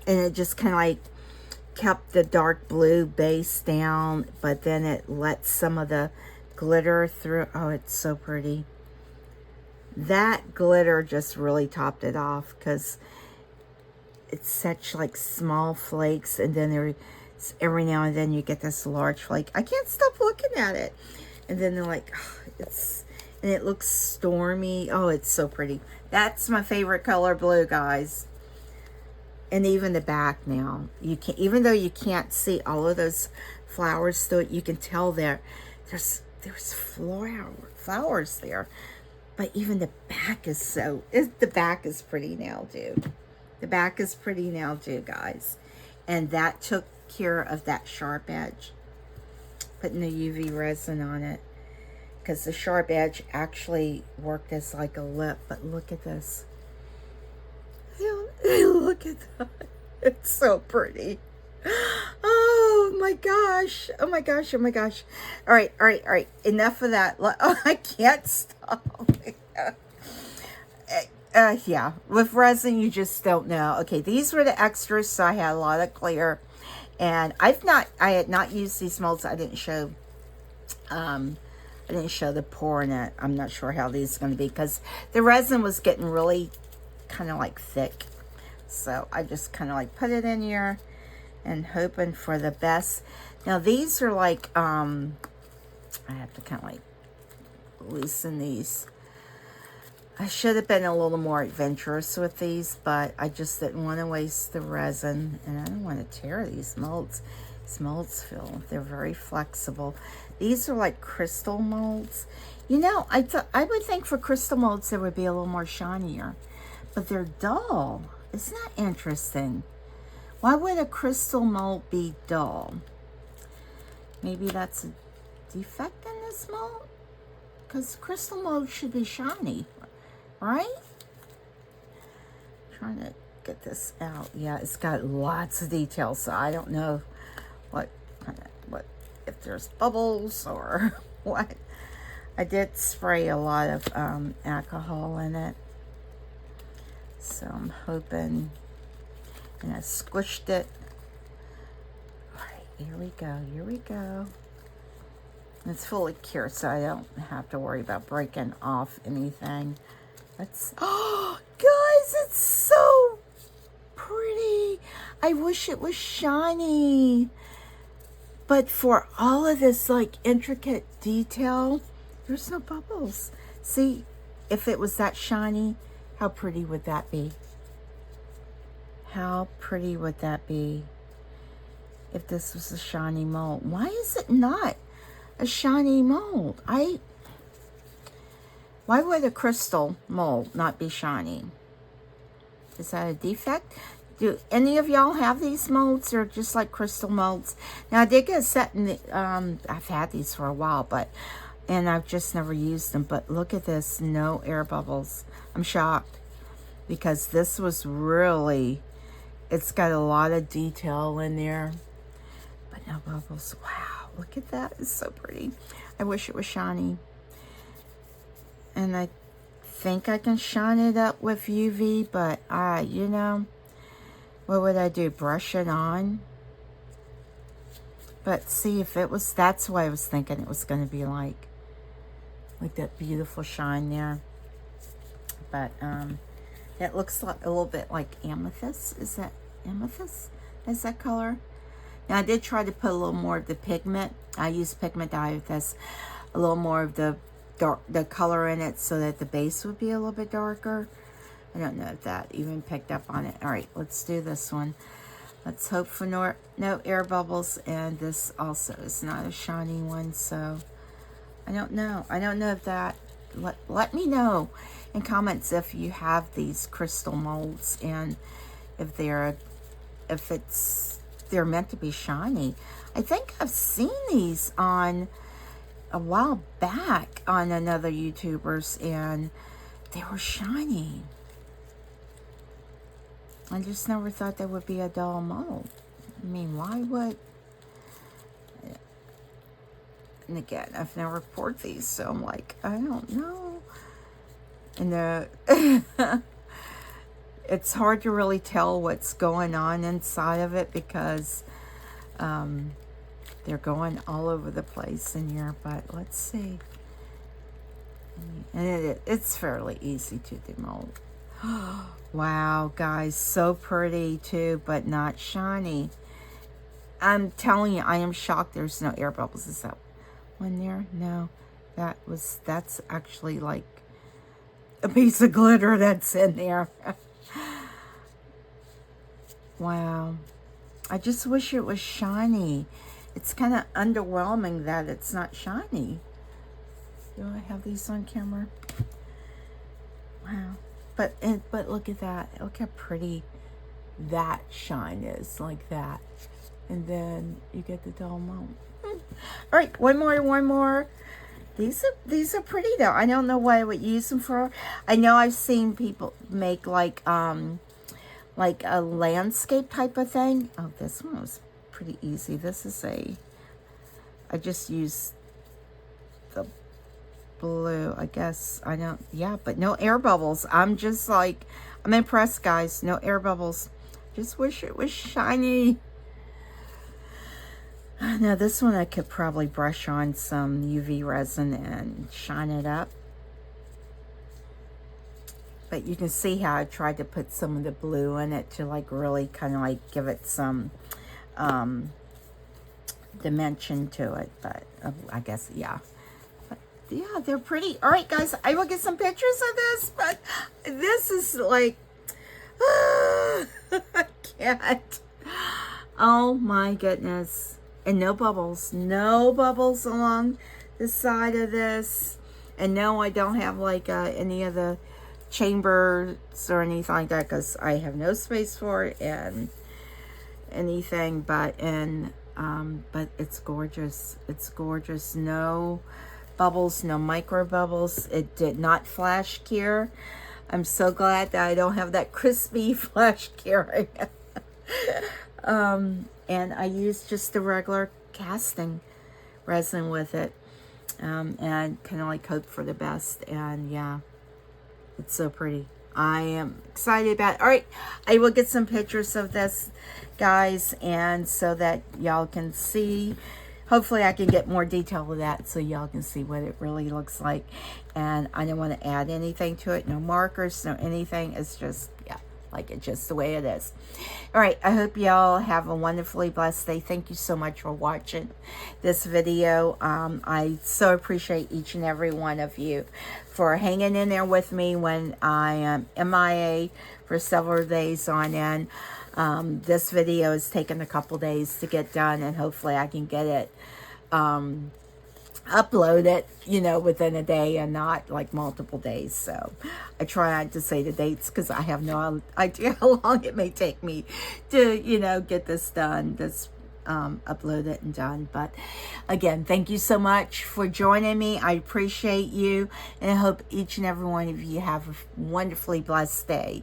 And it just kind of like kept the dark blue base down, but then it let some of the glitter through. Oh, it's so pretty. That glitter just really topped it off because it's such like small flakes, and then every now and then you get this large flake. I can't stop looking at it. And then they're like, oh, and it looks stormy. Oh, it's so pretty. That's my favorite color blue, guys. And even the back now, you can, even though you can't see all of those flowers through it, you can tell there's flowers there. But even the back is the back is pretty now too. The back is pretty now too, guys. And that took care of that sharp edge. Putting the UV resin on it, because the sharp edge actually worked as like a lip. But look at this. Look at that. It's so pretty. Oh my gosh. Oh my gosh. Oh my gosh. All right. Enough of that. Oh, I can't stop. Yeah. With resin, you just don't know. Okay, these were the extras, so I had a lot of clear. And I had not used these molds. I didn't show the pour in it. I'm not sure how these are going to be because the resin was getting really kind of like thick. So I just kind of like put it in here and hoping for the best. Now these are like, I have to kind of like loosen these. I should have been a little more adventurous with these, but I just didn't want to waste the resin, and I don't want to tear these molds. These molds they're very flexible. These are like crystal molds. You know, I would think for crystal molds they would be a little more shinier, but they're dull. Isn't that interesting? Why would a crystal mold be dull? Maybe that's a defect in this mold? Because crystal mold should be shiny, right? Trying to get this out. Yeah, it's got lots of details, so I don't know what if there's bubbles or what. I did spray a lot of alcohol in it. So I'm hoping, and I squished it. All right, here we go. It's fully cured, so I don't have to worry about breaking off anything. Oh, guys, it's so pretty. I wish it was shiny. But for all of this, like, intricate detail, there's no bubbles. See, if it was that shiny, how pretty would that be? How pretty would that be if this was a shiny mold? Why is it not a shiny mold? Why would a crystal mold not be shiny? Is that a defect? Do any of y'all have these molds? They're just like crystal molds. Now I did get a set in the, I've had these for a while, and I've just never used them. But look at this, no air bubbles. I'm shocked. because this was really, it's got a lot of detail in there, but no bubbles. Wow, look at that. It's so pretty. I wish it was shiny. And I think I can shine it up with UV, but you know, what would I do? Brush it on? But see, if it was, that's what I was thinking it was going to be like that beautiful shine there. But it looks like a little bit like amethyst. Is that amethyst? Is that color? Now I did try to put a little more of the pigment. I used pigment dye with this, a little more of the color in it, so that the base would be a little bit darker. I don't know if that even picked up on it. All right, let's do this one. Let's hope for no air bubbles, and this also is not a shiny one, so I don't know. I don't know if that, let me know in comments if you have these crystal molds and if they're meant to be shiny. I think I've seen these on a while back on another YouTuber's, and they were shiny. I just never thought that would be a dull mold. I mean, why would... And again, I've never poured these, so I'm like, I don't know. And it's hard to really tell what's going on inside of it, because they're going all over the place in here. But let's see. And it's fairly easy to demold. Wow, guys, so pretty too, but not shiny. I'm telling you, I am shocked there's no air bubbles. Is that one there? No, that's actually like a piece of glitter that's in there. Wow, I just wish it was shiny. It's kind of underwhelming that it's not shiny. Do I have these on camera? Wow. But look at that. Look how pretty that shine is, like that. And then you get the dull mold. All right, one more. These are pretty though. I don't know what I would use them for. I know I've seen people make like a landscape type of thing. Oh, this one was pretty easy. This is I just used the blue, I guess. I don't, yeah, but no air bubbles. I'm just like, I'm impressed, guys. No air bubbles. Just wish it was shiny. Now this one I could probably brush on some UV resin and shine it up. But you can see how I tried to put some of the blue in it to like really kind of like give it some dimension to it. But I guess, yeah. Yeah, they're pretty. All right, guys, I will get some pictures of this, but this is like, I can't. Oh my goodness. And no bubbles along the side of this. And no, I don't have like any of the chambers or anything like that, because I have no space for it and anything, but it's gorgeous. It's gorgeous. No bubbles, no micro bubbles. It did not flash cure. I'm so glad that I don't have that crispy flash curing. And I used just the regular casting resin with it, and kind of like hope for the best. And yeah, it's so pretty. I am excited about it. All right, I will get some pictures of this, guys, and so that y'all can see. Hopefully I can get more detail of that so y'all can see what it really looks like. And I don't want to add anything to it. No markers, no anything. It's just, yeah, like it's just the way it is. All right, I hope y'all have a wonderfully blessed day. Thank you so much for watching this video. I so appreciate each and every one of you for hanging in there with me when I am MIA for several days on end. This video has taken a couple days to get done, and hopefully I can get it uploaded, you know, within a day and not like multiple days. So I try not to say the dates because I have no idea how long it may take me to, you know, get this done. This uploaded and done. But again, thank you so much for joining me. I appreciate you, and I hope each and every one of you have a wonderfully blessed day.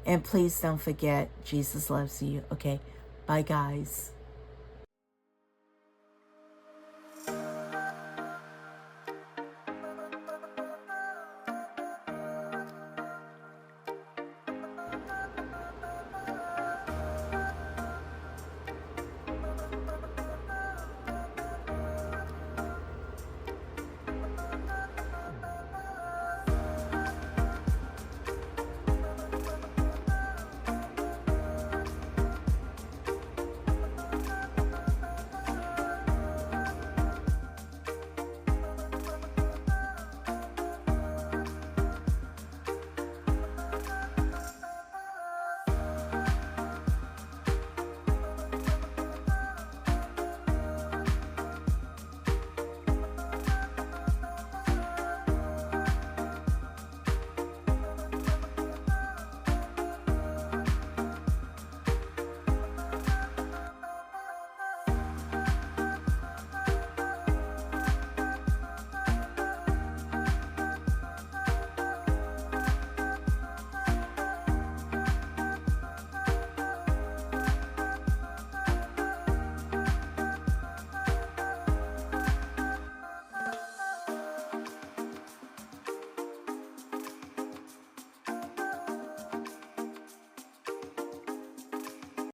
And please don't forget, Jesus loves you. Okay, bye guys.